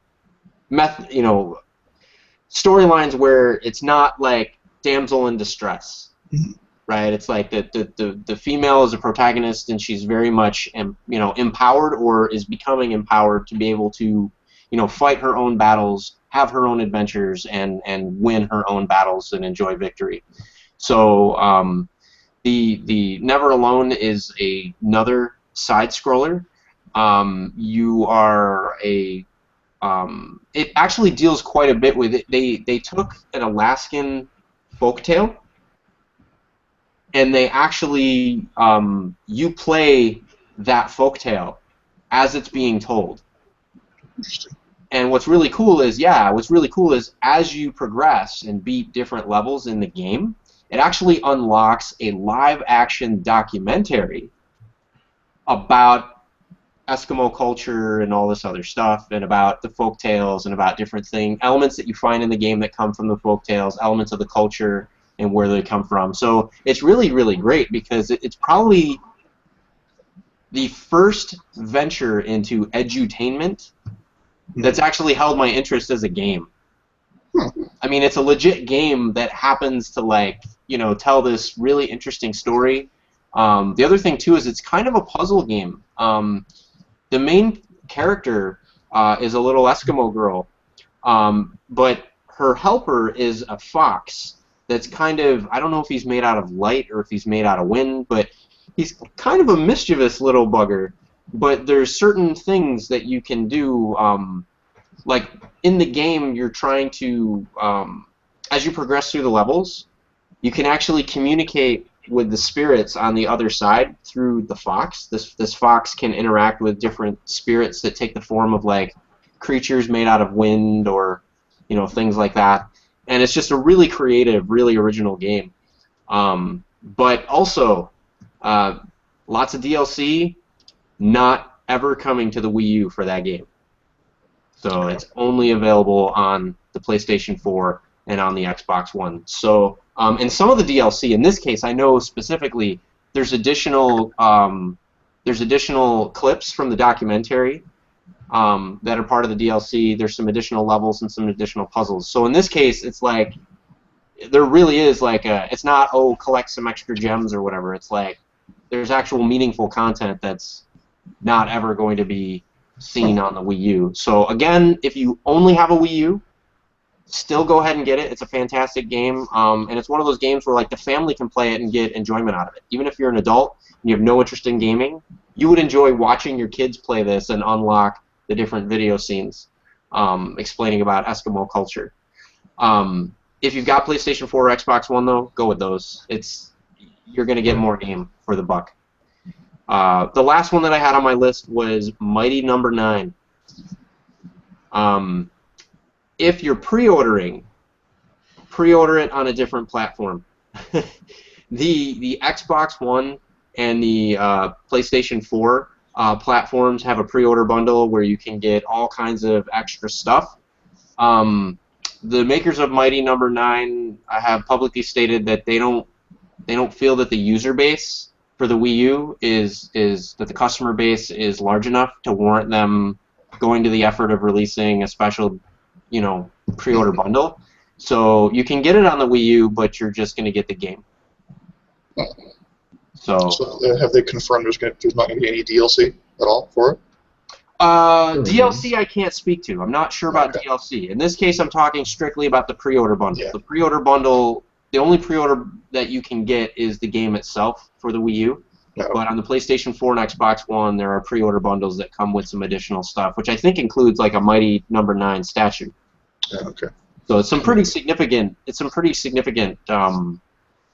storylines where it's not like damsel in distress, right? It's like the female is a protagonist and she's very much empowered or is becoming empowered to be able to fight her own battles, have her own adventures, and win her own battles and enjoy victory. So the Never Alone is another side scroller. You are it actually deals quite a bit with it. They took an Alaskan folktale, and they actually you play that folktale as it's being told. Interesting. And what's really cool is as you progress and beat different levels in the game, it actually unlocks a live-action documentary about Eskimo culture and all this other stuff, and about the folk tales and about different elements that you find in the game that come from the folk tales, elements of the culture and where they come from. So it's really, really great because it's probably the first venture into edutainment that's actually held my interest as a game. I mean, it's a legit game that happens to tell this really interesting story. The other thing too is it's kind of a puzzle game. The main character is a little Eskimo girl, but her helper is a fox that's kind of, I don't know if he's made out of light or if he's made out of wind, but he's kind of a mischievous little bugger. But there's certain things that you can do, like in the game you're trying to, as you progress through the levels, you can actually communicate with the spirits on the other side through the fox. This fox can interact with different spirits that take the form of creatures made out of wind or things like that. And it's just a really creative, really original game. But also lots of DLC, not ever coming to the Wii U for that game. So it's only available on the PlayStation 4 and on the Xbox One. So, and some of the DLC, in this case, I know specifically there's additional clips from the documentary that are part of the DLC. There's some additional levels and some additional puzzles. So in this case, it's like there really is it's not, oh, collect some extra gems or whatever. It's like there's actual meaningful content that's not ever going to be seen on the Wii U. So again, if you only have a Wii U, still go ahead and get it. It's a fantastic game, and it's one of those games where the family can play it and get enjoyment out of it. Even if you're an adult and you have no interest in gaming, you would enjoy watching your kids play this and unlock the different video scenes explaining about Eskimo culture. If you've got PlayStation 4 or Xbox One, though, go with those. You're going to get more game for the buck. The last one that I had on my list was Mighty Number 9. If you're pre-ordering, pre-order it on a different platform. The Xbox One and the PlayStation 4 platforms have a pre-order bundle where you can get all kinds of extra stuff. The makers of Mighty Number 9 have publicly stated that they don't feel that the user base for the Wii U is that the customer base is large enough to warrant them going to the effort of releasing a special pre-order bundle. So you can get it on the Wii U, but you're just going to get the game. So have they confirmed there's not going to be any DLC at all for it? DLC I can't speak to. I'm not sure about DLC. In this case, I'm talking strictly about the pre-order bundle. Yeah. The pre-order bundle, the only pre-order that you can get is the game itself for the Wii U. No. But on the PlayStation 4 and Xbox One, there are pre-order bundles that come with some additional stuff, which I think includes a Mighty Number 9 statue. Yeah, okay. So it's some pretty significant.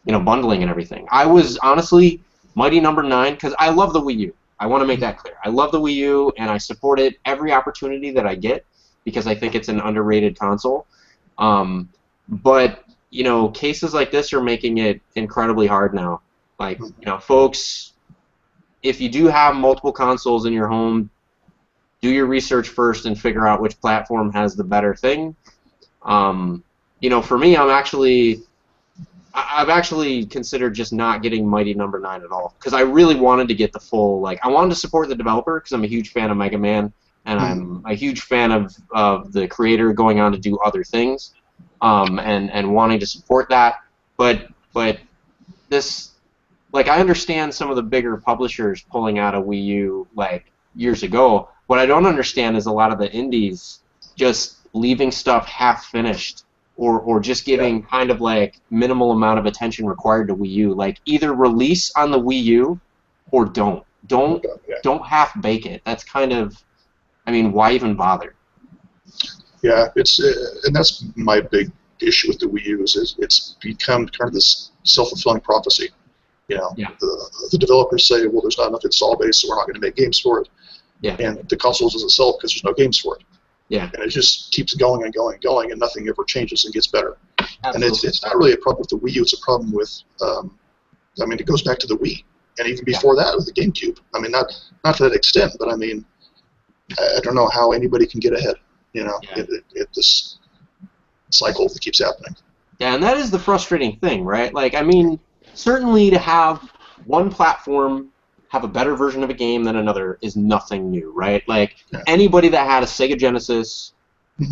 Bundling and everything. I was honestly Mighty Number 9 because I love the Wii U. I want to make that clear. I love the Wii U and I support it every opportunity that I get because I think it's an underrated console. But cases like this are making it incredibly hard now. Folks, if you do have multiple consoles in your home, do your research first and figure out which platform has the better thing. You know, for me, I've actually considered just not getting Mighty Number 9 at all, because I really wanted to get the full, like, I wanted to support the developer because I'm a huge fan of Mega Man, and I'm a huge fan of the creator going on to do other things, and wanting to support that, but this, like, I understand some of the bigger publishers pulling out of Wii U, like, years ago. What I don't understand is a lot of the indies just leaving stuff half-finished, or just giving kind of like minimal amount of attention required to Wii U. Like, either release on the Wii U or don't half bake it. That's kind of, I mean, why even bother? Yeah, it's and that's my big issue with the Wii U is it's become kind of this self-fulfilling prophecy. You know, the developers say, well, there's not enough install base, so we're not going to make games for it. Yeah. And the console doesn't sell because there's no games for it. Yeah. And it just keeps going and going and going, and nothing ever changes and gets better. Absolutely. And it's not really a problem with the Wii U, it's a problem with, I mean, it goes back to the Wii, and even before that with the GameCube. I mean, not to that extent, but I mean, I don't know how anybody can get ahead, you know, this cycle that keeps happening. Yeah, and that is the frustrating thing, right? Like, I mean, certainly to have one platform have a better version of a game than another is nothing new, right? Like, anybody that had a Sega Genesis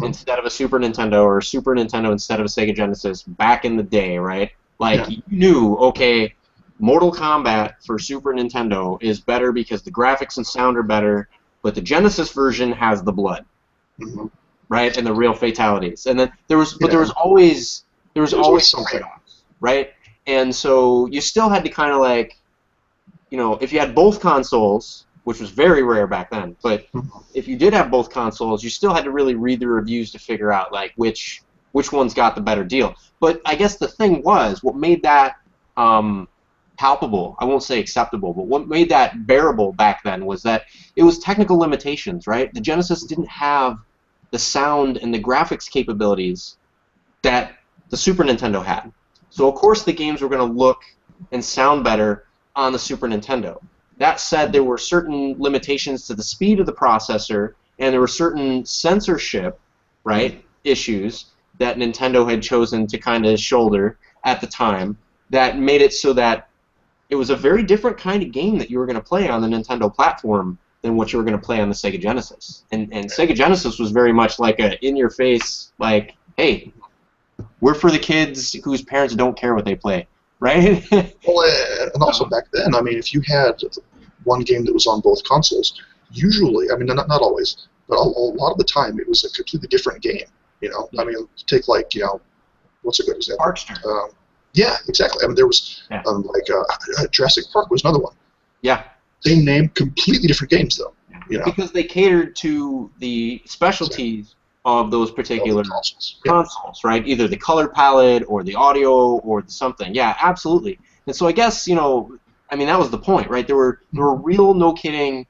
instead of a Super Nintendo, or a Super Nintendo instead of a Sega Genesis back in the day, right? Like, you knew, okay, Mortal Kombat for Super Nintendo is better because the graphics and sound are better, but the Genesis version has the blood, right? And the real fatalities. And then there was always trade-offs, right? And so you still had to kind of like, you know, if you had both consoles, which was very rare back then, but if you did have both consoles, you still had to really read the reviews to figure out like which one's got the better deal. But I guess the thing was, what made that palpable, I won't say acceptable, but what made that bearable back then was that it was technical limitations, right? The Genesis didn't have the sound and the graphics capabilities that the Super Nintendo had. So of course the games were going to look and sound better on the Super Nintendo. That said, there were certain limitations to the speed of the processor, and there were certain censorship, right, issues that Nintendo had chosen to kind of shoulder at the time that made it so that it was a very different kind of game that you were going to play on the Nintendo platform than what you were going to play on the Sega Genesis. And Sega Genesis was very much like a in-your-face, like, hey, we're for the kids whose parents don't care what they play. Right? Well, and also back then, I mean, if you had one game that was on both consoles, usually, I mean, not always, but a lot of the time, it was a completely different game. You know, I mean, take like, you know, what's a good example? Yeah, exactly. I mean, there was Jurassic Park was another one. Yeah. Same name, completely different games though. You know? Because they catered to the specialties of those particular consoles, right? Either the color palette or the audio or the something. Yeah, absolutely. And so I guess, you know, I mean, that was the point, right? There were real, no kidding,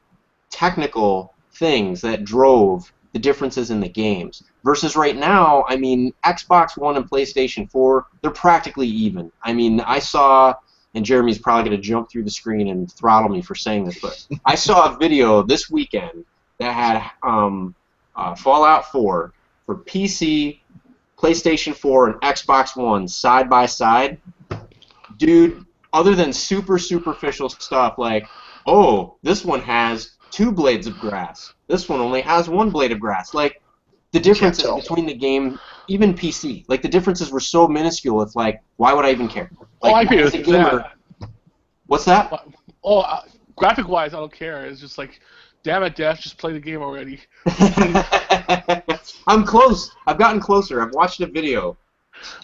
technical things that drove the differences in the games. Versus right now, I mean, Xbox One and PlayStation 4, they're practically even. I mean, I saw, and Jeremy's probably going to jump through the screen and throttle me for saying this, but I saw a video this weekend that had Fallout 4 for PC, PlayStation 4, and Xbox One side by side. Dude, other than super superficial stuff like, oh, this one has 2 blades of grass. This one only has 1 blade of grass. Like, the differences between the game, even PC, like, the differences were so minuscule, it's like, why would I even care? Like, I agree with that. What's that? Graphic-wise, I don't care. It's just like, damn it, Def, just play the game already. I'm close. I've gotten closer. I've watched a video.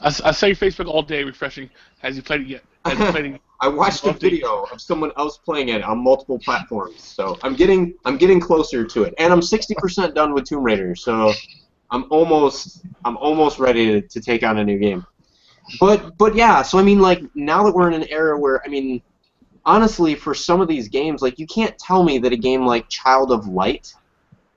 I say Facebook all day refreshing. Has you played it yet? I watched a video of someone else playing it on multiple platforms, so I'm getting closer to it, and I'm 60% done with Tomb Raider, so I'm almost ready to take on a new game. But yeah, so I mean, like, now that we're in an era where, I mean, honestly, for some of these games, like, you can't tell me that a game like Child of Light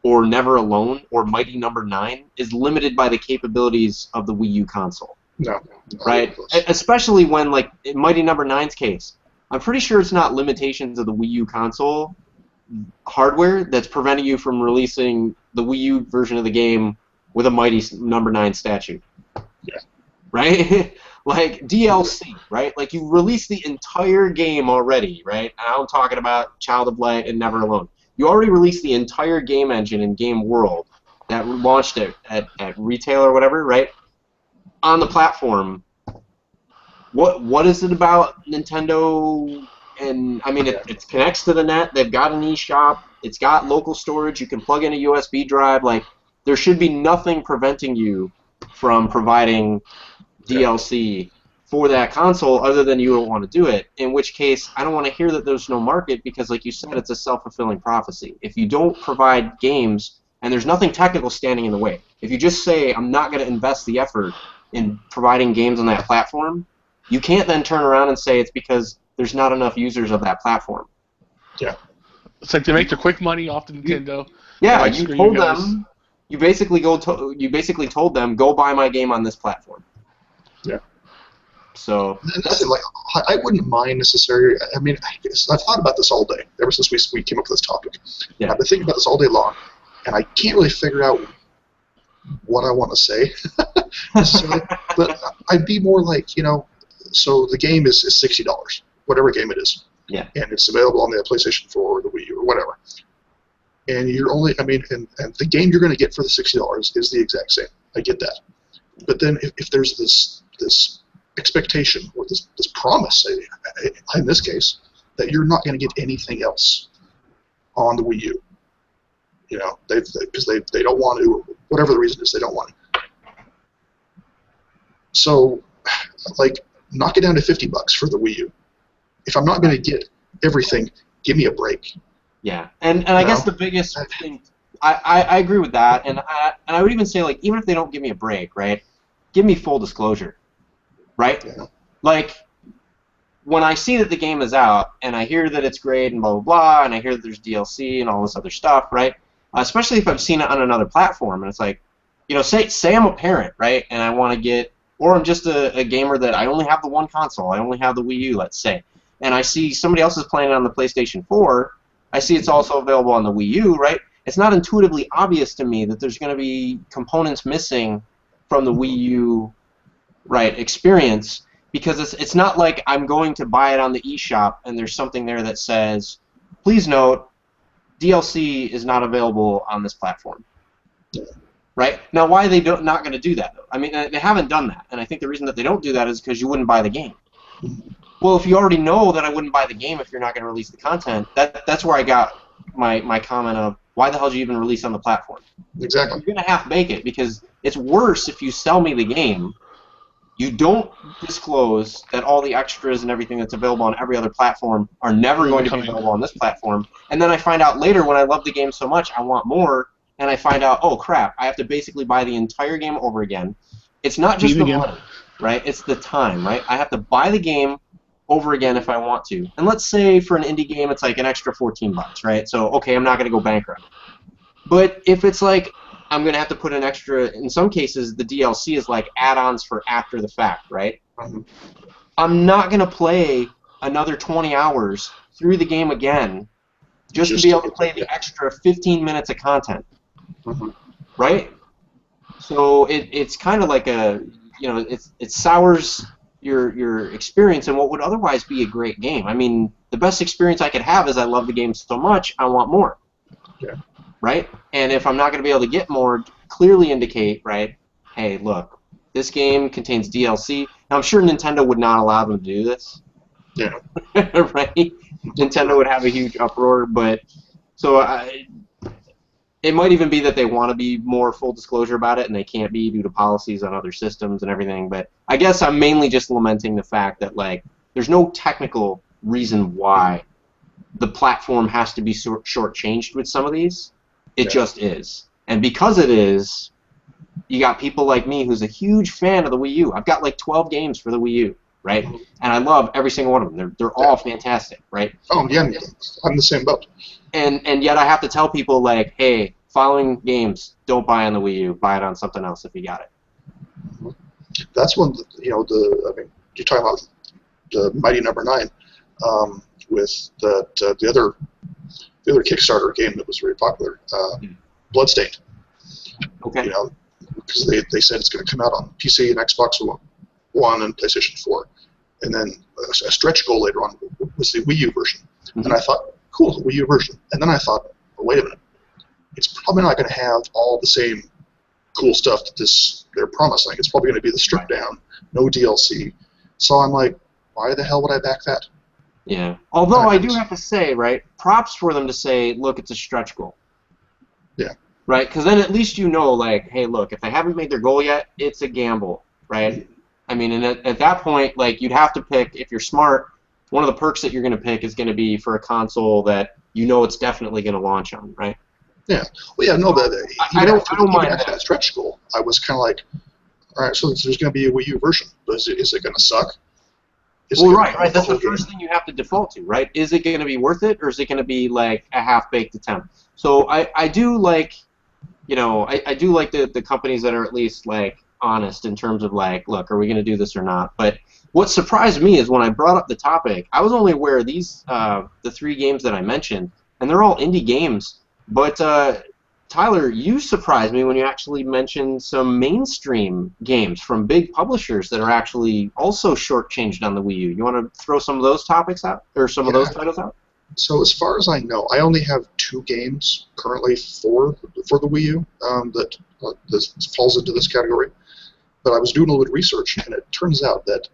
or Never Alone or Mighty Number 9 is limited by the capabilities of the Wii U console. No. Right? Especially when, like, in Mighty Number 9's case, I'm pretty sure it's not limitations of the Wii U console hardware that's preventing you from releasing the Wii U version of the game with a mighty number 9 statue. Yeah. Right? Like DLC, right? Like you released the entire game already, right? And I'm talking about Child of Light and Never Alone. You already released the entire game engine and game world that launched it at retail or whatever, right? On the platform. What is it about Nintendo? And I mean, it connects to the net. They've got an eShop. It's got local storage. You can plug in a USB drive. Like, there should be nothing preventing you from providing DLC for that console other than you don't want to do it. In which case, I don't want to hear that there's no market because, like you said, it's a self-fulfilling prophecy. If you don't provide games, and there's nothing technical standing in the way, if you just say, I'm not going to invest the effort in providing games on that platform, you can't then turn around and say it's because there's not enough users of that platform. Yeah. It's like they make their quick money off the Nintendo. Yeah, Like, you screw told you guys. them. You basically told them, go buy my game on this platform. Yeah. So And that's it, like, I wouldn't mind necessarily. I mean, I've thought about this all day ever since we came up with this topic. Yeah. I've been thinking about this all day long, and I can't really figure out what I want to say. But I'd be more like, so the game is $60, whatever game it is. Yeah. And it's available on the PlayStation 4 or the Wii U or whatever. And you're only, and the game you're going to get for the $60 is the exact same. I get that. But then if there's this expectation or this promise, in this case, that you're not going to get anything else on the Wii U, because they don't want to, whatever the reason is, they don't want to. So, like, knock it down to $50 for the Wii U. If I'm not going to get everything, give me a break. Yeah, and I guess the biggest thing, I agree with that, and I would even say, like, even if they don't give me a break, right, give me full disclosure, right? Yeah. Like, when I see that the game is out, and I hear that it's great, and blah, blah, blah, and I hear that there's DLC and all this other stuff, right, especially if I've seen it on another platform, and it's like, say I'm a parent, right, and I want to get, or I'm just a gamer that I only have the one console, I only have the Wii U, let's say, and I see somebody else is playing it on the PlayStation 4, I see it's also available on the Wii U, right? It's not intuitively obvious to me that there's going to be components missing from the Wii U, right, experience, because it's not like I'm going to buy it on the eShop and there's something there that says, please note, DLC is not available on this platform. Right? Now, why are they not going to do that, though? I mean, they haven't done that, and I think the reason that they don't do that is because you wouldn't buy the game. Well, if you already know that I wouldn't buy the game if you're not going to release the content, that's where I got my comment of, why the hell did you even release on the platform? Exactly. You're going to half-bake it, because it's worse if you sell me the game, you don't disclose that all the extras and everything that's available on every other platform are never going to be available on this platform, and then I find out later when I love the game so much I want more, and I find out, oh crap, I have to basically buy the entire game over again. It's not just the money, right? It's the time, right? I have to buy the game over again if I want to. And let's say for an indie game it's like an extra $14, right? So, okay, I'm not going to go bankrupt. But if it's like I'm going to have to put an extra, in some cases the DLC is like add-ons for after the fact, right? I'm not going to play another 20 hours through the game again just to be able to play the extra 15 minutes of content. Right? So it's kind of like it sours your experience in what would otherwise be a great game. I mean, the best experience I could have is I love the game so much, I want more. Yeah. Right? And if I'm not going to be able to get more, clearly indicate, right, hey, look, this game contains DLC. Now, I'm sure Nintendo would not allow them to do this. Yeah. Right? Nintendo would have a huge uproar, but so it might even be that they want to be more full disclosure about it, and they can't be due to policies on other systems and everything. But I guess I'm mainly just lamenting the fact that, like, there's no technical reason why the platform has to be shortchanged with some of these. It just is. And because it is, you got people like me who's a huge fan of the Wii U. I've got like 12 games for the Wii U, right? And I love every single one of them. They're all fantastic, right? Oh, yeah, I'm the same boat. And yet I have to tell people, like, hey, following games, don't buy on the Wii U. Buy it on something else if you got it. That's when, you're talking about the Mighty Number 9 with the other the other Kickstarter game that was very popular, Bloodstained. Okay. You know, because they said it's going to come out on PC and Xbox One and PlayStation 4, and then a stretch goal later on was the Wii U version. And I thought, cool, the Wii U version. And then I thought, well, wait a minute, it's probably not going to have all the same cool stuff that they're promising. It's probably going to be the stripped down, no DLC. So I'm like, why the hell would I back that? Yeah. Although I do have to say, right, props for them to say, look, it's a stretch goal. Yeah. Right? Because then at least you know, like, hey, look, if they haven't made their goal yet, it's a gamble, right? I mean, and at that point, like, you'd have to pick, if you're smart, one of the perks that you're going to pick is going to be for a console that you know it's definitely going to launch on, right? Yeah. Well, yeah, no, but I don't mind that stretch goal. I was kind of like, all right, so there's going to be a Wii U version, but is it going to suck? Well, right. That's the first thing you have to default to, right? Is it going to be worth it, or is it going to be like a half-baked attempt? So I do like, you know, I do like the companies that are at least like honest in terms of like, look, are we going to do this or not? But what surprised me is when I brought up the topic, I was only aware of these the 3 games that I mentioned, and they're all indie games. But Tyler, you surprised me when you actually mentioned some mainstream games from big publishers that are actually also shortchanged on the Wii U. You want to throw some of those topics out, or some of those titles out? So as far as I know, I only have 2 games currently for the Wii U that falls into this category. But I was doing a little bit of research, and it turns out that,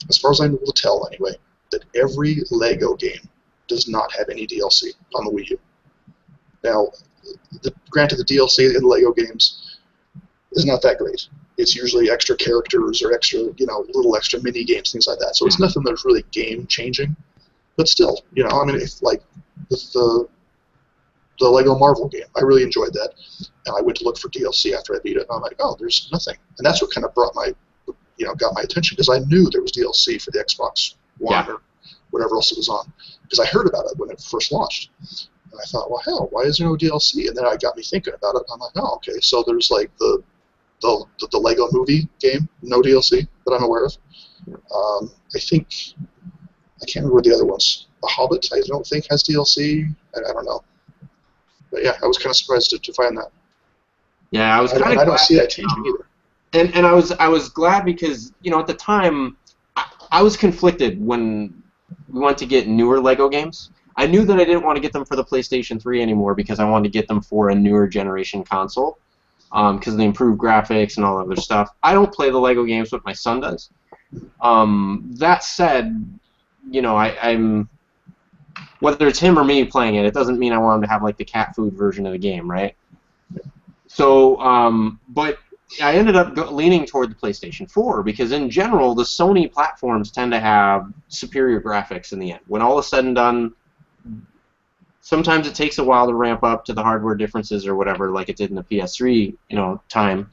as far as I'm able to tell anyway, that every Lego game does not have any DLC on the Wii U. Now, granted, the DLC in Lego games is not that great. It's usually extra characters or extra, you know, little extra mini games, things like that. So it's nothing that's really game changing. But still, you know, I mean, if, like with the Lego Marvel game, I really enjoyed that, and I went to look for DLC after I beat it, and I'm like, oh, there's nothing, and that's what kind of got my attention, because I knew there was DLC for the Xbox One or whatever else it was on, because I heard about it when it first launched. And I thought, well, hell, why is there no DLC? And then it got me thinking about it. I'm like, oh, okay. So there's like the Lego Movie game, no DLC that I'm aware of. I think I can't remember the other ones. The Hobbit, I don't think has DLC. I don't know. But yeah, I was kind of surprised to find that. Yeah, I was kind of. I don't see that changing either. And I was glad because, you know, at the time I was conflicted when we went to get newer Lego games. I knew that I didn't want to get them for the PlayStation 3 anymore because I wanted to get them for a newer generation console because of the improved graphics and all other stuff. I don't play the Lego games, but my son does. That said, you know, I'm whether it's him or me playing it, it doesn't mean I want him to have like the cat food version of the game, right? So, but I ended up leaning toward the PlayStation 4 because in general, the Sony platforms tend to have superior graphics in the end. When all is said and done, sometimes it takes a while to ramp up to the hardware differences or whatever, like it did in the PS3, you know, time.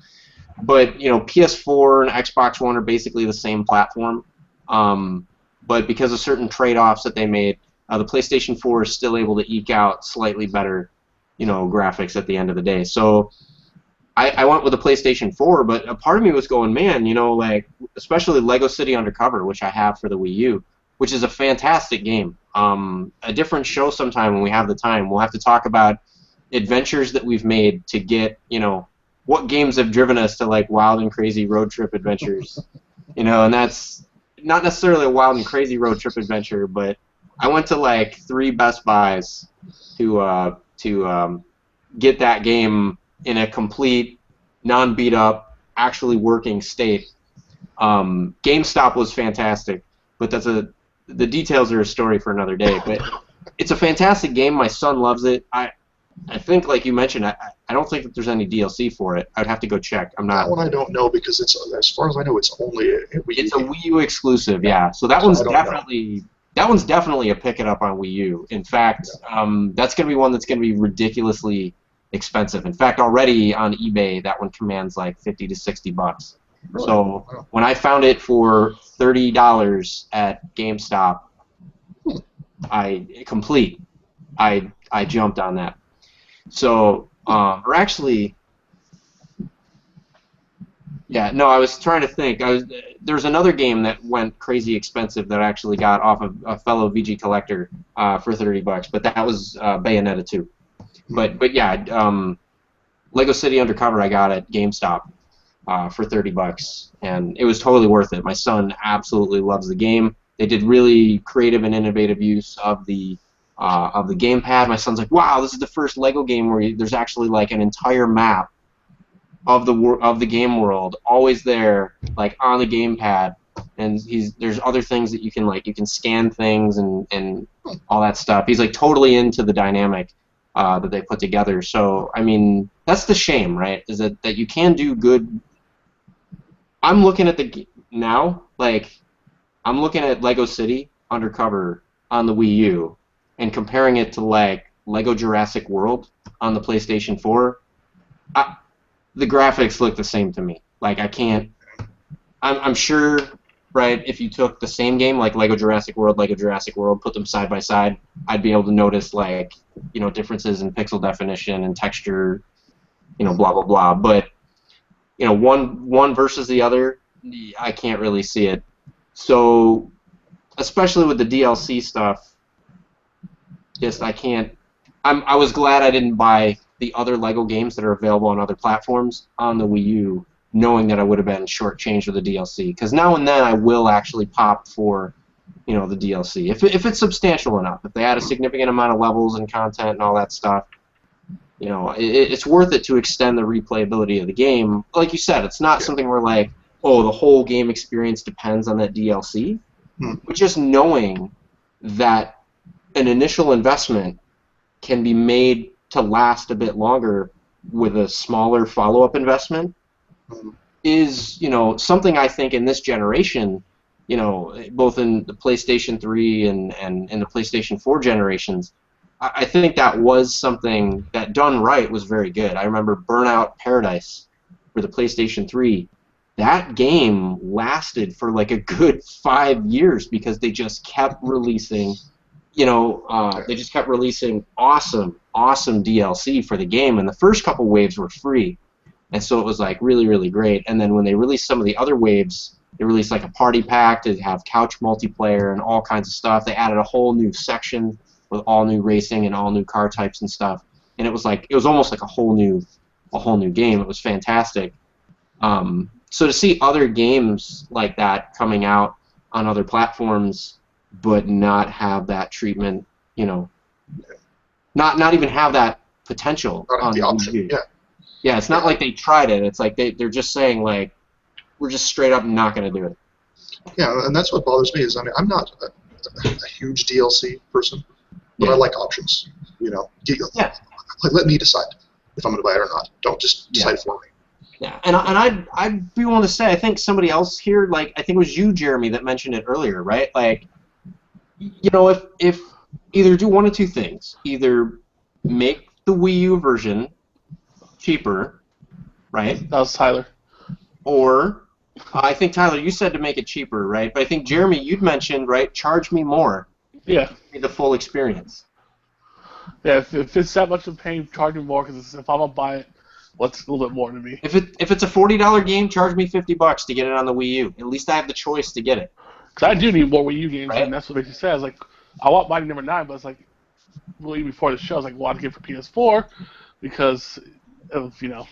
But you know, PS4 and Xbox One are basically the same platform. But because of certain trade-offs that they made, the PlayStation 4 is still able to eke out slightly better, you know, graphics at the end of the day. So I went with the PlayStation 4, but a part of me was going, man, you know, like especially Lego City Undercover, which I have for the Wii U, which is a fantastic game. A different show sometime when we have the time. We'll have to talk about adventures that we've made to get, you know, what games have driven us to like wild and crazy road trip adventures, you know, and that's not necessarily a wild and crazy road trip adventure, but I went to like 3 Best Buys to get that game in a complete, non-beat up, actually working state. GameStop was fantastic, but the details are a story for another day. But it's a fantastic game. My son loves it. I think, like you mentioned, I don't think that there's any DLC for it. I'd have to go check. I'm not. That one I don't know because it's, as far as I know, it's only a Wii U. It's a Wii U exclusive, yeah. So that one's definitely a pick it up on Wii U. In fact, that's going to be one that's going to be ridiculously expensive. In fact, already on eBay, that one commands like $50 to $60. Really? So when I found it for $30 at GameStop, I jumped on that. So, or actually, Yeah, no, I was trying to think. There's another game that went crazy expensive that I actually got off of a fellow VG collector for $30, but that was Bayonetta 2. But yeah, Lego City Undercover I got at GameStop for $30, and it was totally worth it. My son absolutely loves the game. They did really creative and innovative use of the gamepad. My son's like, "Wow, this is the first Lego game where there's actually like an entire map of the game world always there, like on the gamepad." And there's other things that you can scan things and all that stuff. He's like totally into the dynamic that they put together. So I mean, that's the shame, right? Is that you can do good. I'm looking at now, like I'm looking at Lego City Undercover on the Wii U and comparing it to like Lego Jurassic World on the PlayStation 4. The graphics look the same to me. Like I can't. I'm sure, right? If you took the same game like Lego Jurassic World, put them side by side, I'd be able to notice like differences in pixel definition and texture, blah blah blah. But one versus the other, I can't really see it. So, especially with the DLC stuff, just I can't. I was glad I didn't buy the other Lego games that are available on other platforms on the Wii U, knowing that I would have been shortchanged with the DLC. Because now and then I will actually pop for, the DLC if it's substantial enough. If they add a significant amount of levels and content and all that stuff, it's worth it to extend the replayability of the game. Like you said, it's not something where like, oh, the whole game experience depends on that DLC. But just knowing that an initial investment can be made to last a bit longer with a smaller follow-up investment is, something I think in this generation, both in the PlayStation 3 and in the PlayStation 4 generations, I think that was something that done right was very good. I remember Burnout Paradise for the PlayStation 3. That game lasted for like a good 5 years because they just kept releasing awesome DLC for the game, and the first couple waves were free, and so it was like really, really great. And then when they released some of the other waves, they released like a party pack to have couch multiplayer and all kinds of stuff. They added a whole new section with all new racing and all new car types and stuff, and it was almost like a whole new game. It was fantastic. So to see other games like that coming out on other platforms, but not have that treatment, not even have that potential on the option. Yeah, it's not like they tried it. It's like they're just saying like, we're just straight up not going to do it. Yeah, and that's what bothers me is I'm not a huge DLC person, but I like options. Let me decide if I'm going to buy it or not. Don't just decide for me. Yeah, and I'd be willing to say, I think somebody else here, like I think it was you, Jeremy, that mentioned it earlier, right? Like, if either do one of two things, either make the Wii U version cheaper, right? That was Tyler. Or I think Tyler, you said to make it cheaper, right? But I think Jeremy, you'd mentioned, right? Charge me more. Yeah. The full experience. Yeah, if it's that much of pain, charge me more because if I'm gonna buy it, what's a little bit more to me? If it's a $40 game, charge me $50 to get it on the Wii U. At least I have the choice to get it. Because I do need more Wii U games, right? And that's what makes me sad. It's like, I want Mighty Number 9, but it's like, really before the show, I was like, well, I'd get it for PS4 because of, it's going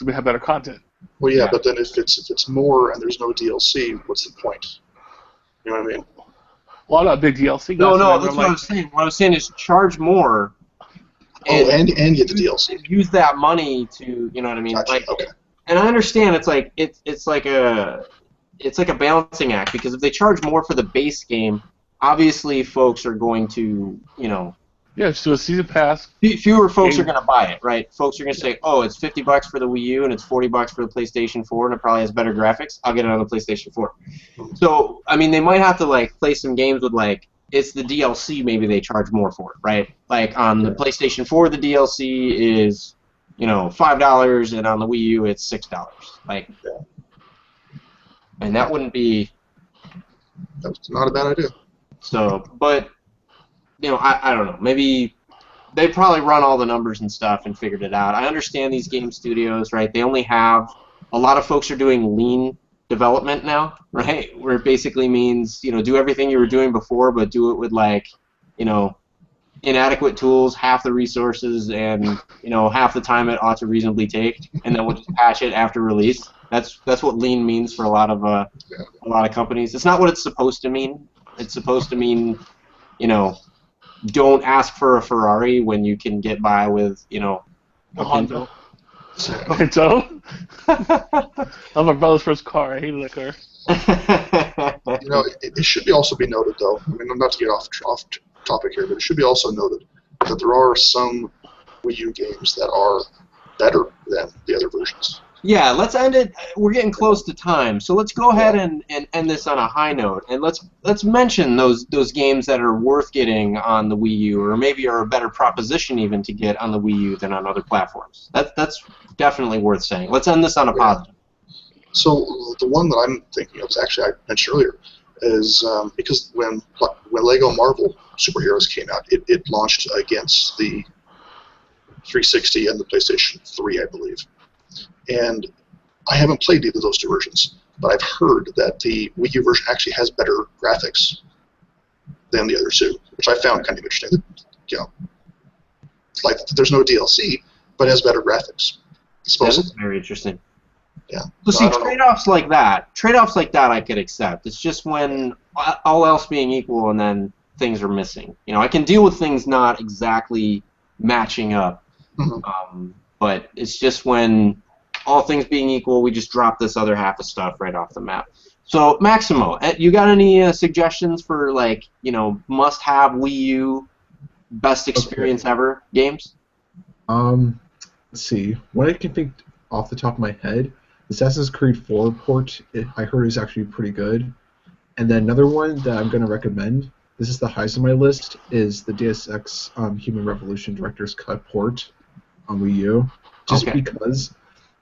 to have better content. Well, yeah, but then if it's more and there's no DLC, what's the point? You know what I mean? Well, I'm not a big DLC guy. No, that's what I was saying. What I was saying is charge more. And get the DLC. Use that money to, you know what I mean? Gotcha. Like, okay. And I understand it's like a balancing act because if they charge more for the base game, obviously folks are going to, Yeah, just do a season pass. Fewer folks are going to buy it, right? Folks are going to say, oh, it's $50 for the Wii U and it's $40 for the PlayStation 4 and it probably has better graphics. I'll get it on the PlayStation 4. So, I mean, they might have to, like, play some games with, like, it's the DLC maybe they charge more for it, right? Like, on the PlayStation 4, the DLC is, $5 and on the Wii U it's $6. Like, and that wouldn't be... That's not a bad idea. So, but... I don't know. Maybe they probably run all the numbers and stuff and figured it out. I understand these game studios, right? They only have a lot of folks are doing lean development now, right? Where it basically means, do everything you were doing before, but do it with inadequate tools, half the resources, and half the time it ought to reasonably take, and then we'll just patch it after release. That's what lean means for a lot of companies. It's not what it's supposed to mean. It's supposed to mean, don't ask for a Ferrari when you can get by with, a Pinto. Pinto? That was my brother's first car. I hated that car. It should also be noted, though. I mean, not to get off topic here, but it should be also noted that there are some Wii U games that are better than the other versions. Yeah, let's end it. We're getting close to time, so let's go ahead and end this on a high note, and let's mention those games that are worth getting on the Wii U, or maybe are a better proposition even to get on the Wii U than on other platforms. That's definitely worth saying. Let's end this on a positive. So the one that I'm thinking of is actually I mentioned earlier is because when Lego Marvel Superheroes came out, it launched against the 360 and the PlayStation 3, I believe. And I haven't played either of those two versions, but I've heard that the Wii U version actually has better graphics than the other two, which I found kind of interesting. Like there's no DLC, but it has better graphics. That's very interesting. Yeah. So see, trade-offs like that I could accept. It's just when all else being equal and then things are missing. I can deal with things not exactly matching up, but it's just when all things being equal, we just drop this other half of stuff right off the map. So Maximo, you got any suggestions for must-have Wii U, best experience ever games? Let's see. What I can think off the top of my head, Assassin's Creed 4 port, I heard is actually pretty good. And then another one that I'm going to recommend, this is the highest on my list, is the Deus Ex Human Revolution Director's Cut port on Wii U. Just because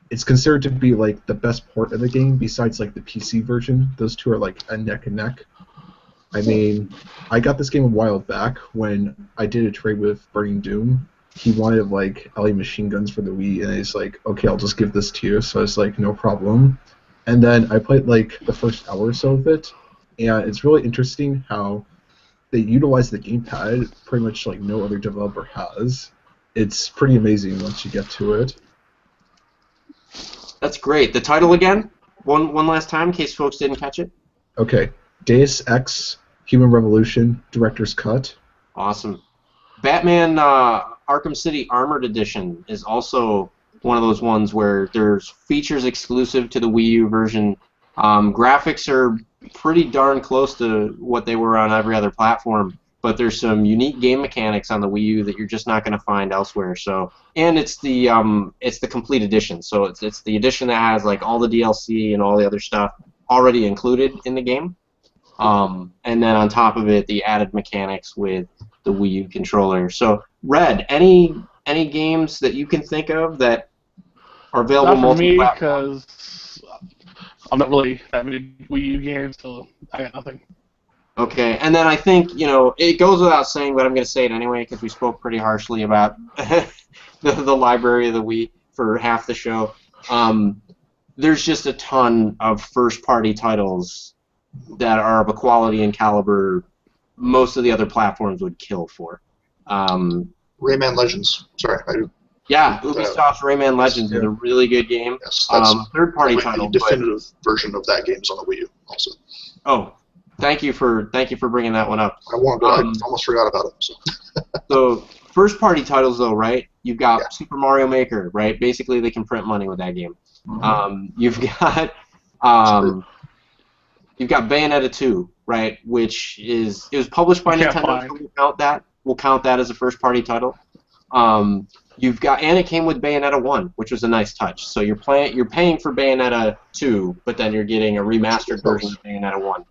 it's considered to be like the best port of the game besides like the PC version. Those two are like a neck and neck. I mean, I got this game a while back when I did a trade with Burning Doom. He wanted like LA machine guns for the Wii, and he's like, okay, I'll just give this to you. So I was like, no problem. And then I played like the first hour or so of it, and it's really interesting how they utilize the gamepad pretty much like no other developer has. It's pretty amazing once you get to it. That's great. The title again? One last time in case folks didn't catch it. Okay. Deus Ex Human Revolution Director's Cut. Awesome. Batman Arkham City Armored Edition is also one of those ones where there's features exclusive to the Wii U version. Graphics are pretty darn close to what they were on every other platform, but there's some unique game mechanics on the Wii U that you're just not going to find elsewhere. So, and it's the complete edition. So it's the edition that has like all the DLC and all the other stuff already included in the game. And then on top of it, the added mechanics with the Wii U controller. So, Red, any games that you can think of that are available multi-platform? Not for me, because I'm not really that many Wii U games, so I got nothing. Okay, and then I think, it goes without saying, but I'm going to say it anyway because we spoke pretty harshly about the library of the Wii for half the show. There's just a ton of first-party titles that are of a quality and caliber most of the other platforms would kill for. Rayman Legends. Sorry, I do. Yeah, Ubisoft's Rayman Legends is a really good game. Yes, that's third-party title. The definitive version of that game is on the Wii U also. Oh, thank you for bringing that one up. I almost forgot about it. So first-party titles, though, right? You've got Super Mario Maker, right? Basically, they can print money with that game. You've got Bayonetta 2, right? Which it was published by Nintendo. So we'll count that as a first-party title. And it came with Bayonetta 1, which was a nice touch. So you're paying for Bayonetta 2, but then you're getting a remastered version of Bayonetta 1.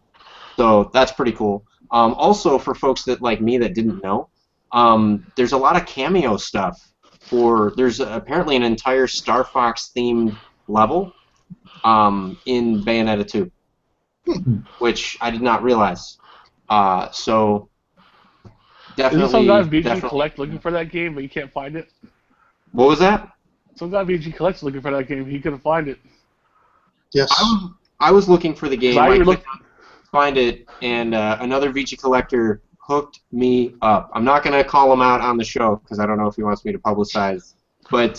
So that's pretty cool. Also, for folks that like me that didn't know, there's a lot of cameo stuff. There's apparently an entire Star Fox themed level in Bayonetta 2, which I did not realize. So definitely. Isn't some guy VG Collect looking for that game, but he can't find it? What was that? Some guy VG Collect's looking for that game, he couldn't find it. Yes. I was looking for the game. I I look- couldn't find it, and another VG collector hooked me up. I'm not going to call him out on the show because I don't know if he wants me to publicize, but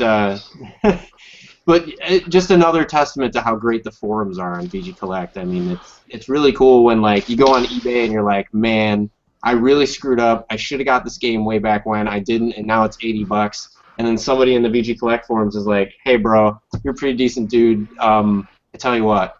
but just another testament to how great the forums are on VG Collect. I mean, it's really cool when like you go on eBay and you're like, man, I really screwed up. I should have got this game way back when. I didn't, and now it's $80. And then somebody in the VG Collect forums is like, hey, bro, you're a pretty decent dude. I tell you what,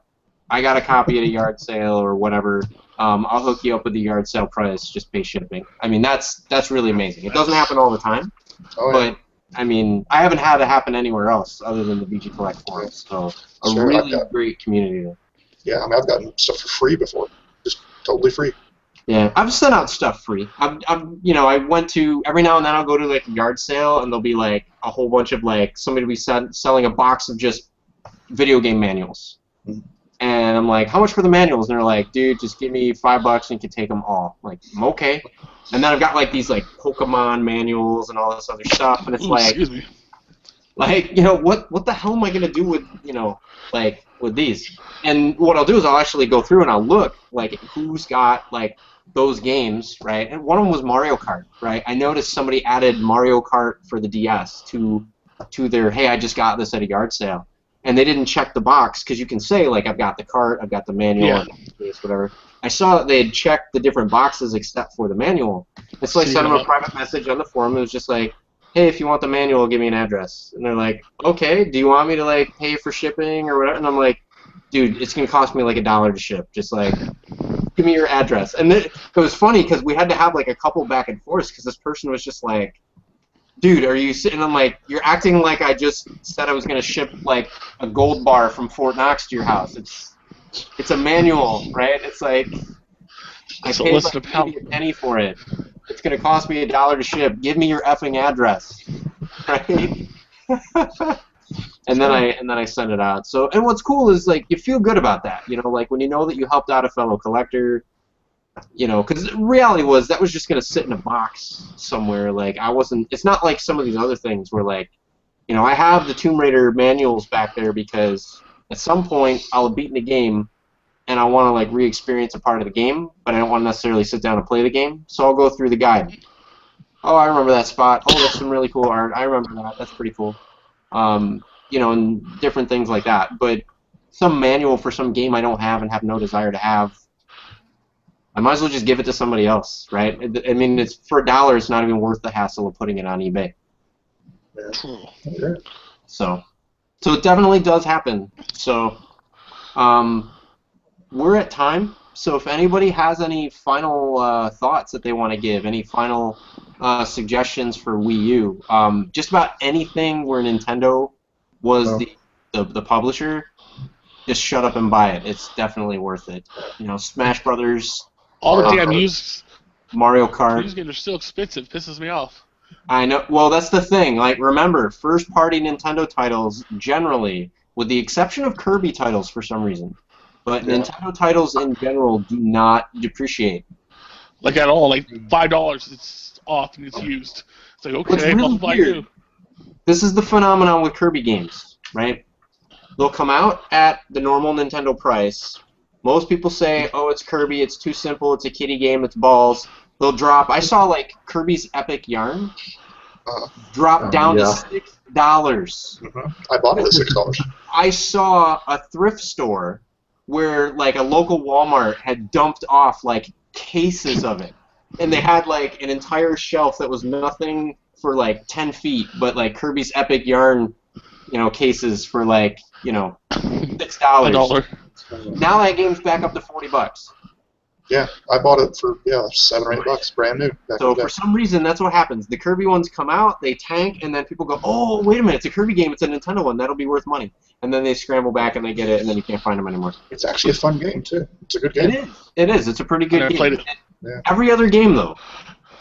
I got a copy at a yard sale or whatever. I'll hook you up with the yard sale price. Just pay shipping. I mean, that's really amazing. It doesn't happen all the time, but I mean, I haven't had it happen anywhere else other than the VG Collect forums. So really great community there. Yeah, I mean, I've gotten stuff for free before, just totally free. Yeah, I've sent out stuff free. I went to every now and then I'll go to like a yard sale and there'll be like a whole bunch of like somebody will be selling a box of just video game manuals, and I'm like, how much for the manuals? And they're like, dude, just give me $5 and you can take them all. I'm like, I'm okay. And then I've got like these like Pokemon manuals and all this other stuff, and it's excuse me. like, what the hell am I gonna do with like with these? And what I'll do is I'll actually go through and I'll look like who's got like those games, right? And one of them was Mario Kart, right? I noticed somebody added Mario Kart for the DS to their, hey, I just got this at a yard sale. And they didn't check the box, because you can say, like, I've got the cart, I've got the manual, I've got the case, whatever. I saw that they had checked the different boxes except for the manual. And so I sent them a private message on the forum. It was just like, hey, if you want the manual, give me an address. And they're like, okay, do you want me to, like, pay for shipping or whatever? And I'm like, dude, it's going to cost me, like, $1 to ship. Just, like, give me your address. And it was funny, because we had to have, like, a couple back and forth, because this person was just like, dude, are you sitting? I'm like, you're acting like I just said I was going to ship, like, a gold bar from Fort Knox to your house. It's a manual, right? It's like, I paid like maybe a penny for it. It's going to cost me $1 to ship. Give me your effing address, right? and then I send it out. So, and what's cool is, like, you feel good about that. Like, when you know that you helped out a fellow collector, because the reality was that was just going to sit in a box somewhere. Like, it's not like some of these other things where, like, I have the Tomb Raider manuals back there because at some point I'll have beaten the game and I want to, like, re-experience a part of the game, but I don't want to necessarily sit down and play the game, so I'll go through the guide. Oh, I remember that spot. Oh, that's some really cool art. I remember that. That's pretty cool. And different things like that. But some manual for some game I don't have and have no desire to have, I might as well just give it to somebody else, right? I mean, it's for $1. It's not even worth the hassle of putting it on eBay. Yeah. So it definitely does happen. So we're at time. So if anybody has any final thoughts that they want to give, any final suggestions for Wii U, just about anything where Nintendo was the publisher, just shut up and buy it. It's definitely worth it. Smash Brothers. All the damn used Mario Kart. Used games are still expensive. Pisses me off. I know. Well, that's the thing. Like, remember, first-party Nintendo titles generally, with the exception of Kirby titles for some reason, but Nintendo titles in general do not depreciate. Like at all. Like $5, it's off and it's used. It's like, okay, really I'll buy you. This is the phenomenon with Kirby games, right? They'll come out at the normal Nintendo price. Most people say, oh, it's Kirby, it's too simple, it's a kiddie game, it's balls. They'll drop. I saw, like, Kirby's Epic Yarn drop down to $6. I bought it at $6. I saw a thrift store where, like, a local Walmart had dumped off, like, cases of it. And they had, like, an entire shelf that was nothing for, like, 10 feet, but, like, Kirby's Epic Yarn, cases for, like, $6. $1. Now that game's back up to $40. Yeah, I bought it for $7 or $8, brand new. So for some reason, that's what happens. The Kirby ones come out, they tank, and then people go, "Oh, wait a minute! It's a Kirby game. It's a Nintendo one. That'll be worth money." And then they scramble back and they get it, and then you can't find them anymore. It's actually a fun game too. It's a good game. It is. It is. It's a pretty good game. Played it. Yeah. Every other game, though.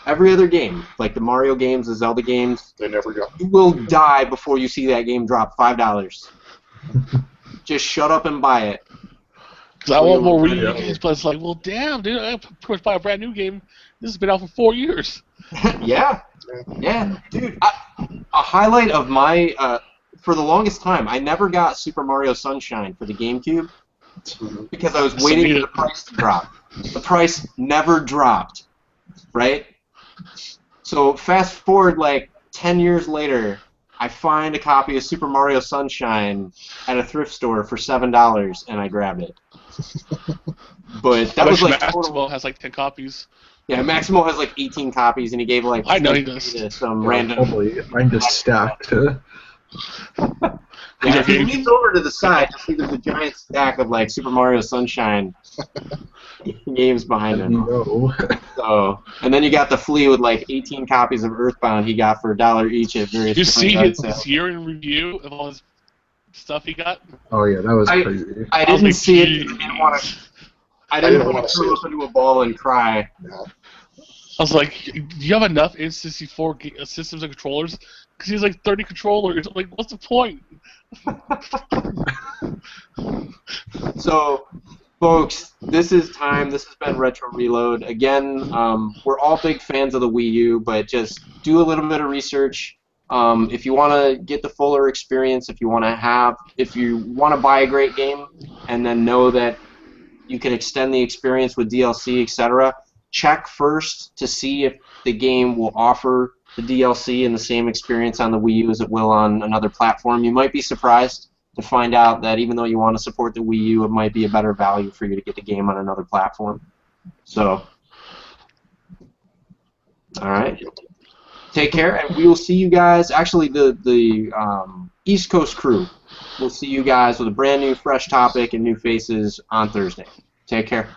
Every other game, like the Mario games, the Zelda games, They never go. you will die before you see that game drop $5. Just shut up and buy it. Because I want more Wii U games, but it's like, well, damn, dude, I pretty much buy a brand new game. This has been out for 4 years. Yeah, dude. A highlight of my for the longest time, I never got Super Mario Sunshine for the GameCube because I was waiting for the price to drop. The price never dropped, right? So fast forward like 10 years later, I find a copy of Super Mario Sunshine at a thrift store for $7, and I grabbed it. But that was like Maximo has like 10 copies. Yeah, Maximo has like 18 copies, and he gave like I know he does. to some random. Probably. I'm just stacked. Yeah, if he leans over to the side, you'll see there's a giant stack of like Super Mario Sunshine games behind him. No. So, and then you got the flea with like 18 copies of Earthbound he got for $1 each at various. You see yard his sales. year in review of all his stuff he got? Oh yeah, that was crazy. I didn't see it. I didn't want to. I didn't want to curl up into a ball and cry. Yeah. I was like, do you have enough N64 systems and controllers? Because he has like 30 controllers. I'm like, what's the point? So, folks, this is time. This has been Retro Reload. Again, we're all big fans of the Wii U, but just do a little bit of research. If you want to get the fuller experience, if you want to buy a great game and then know that you can extend the experience with DLC, etc., check first to see if the game will offer the DLC and the same experience on the Wii U as it will on another platform. You might be surprised to find out that even though you want to support the Wii U, it might be a better value for you to get the game on another platform. So, all right. Take care, and we will see you guys. Actually, the East Coast crew will see you guys with a brand new, fresh topic and new faces on Thursday. Take care.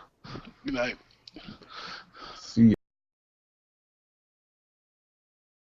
Good night.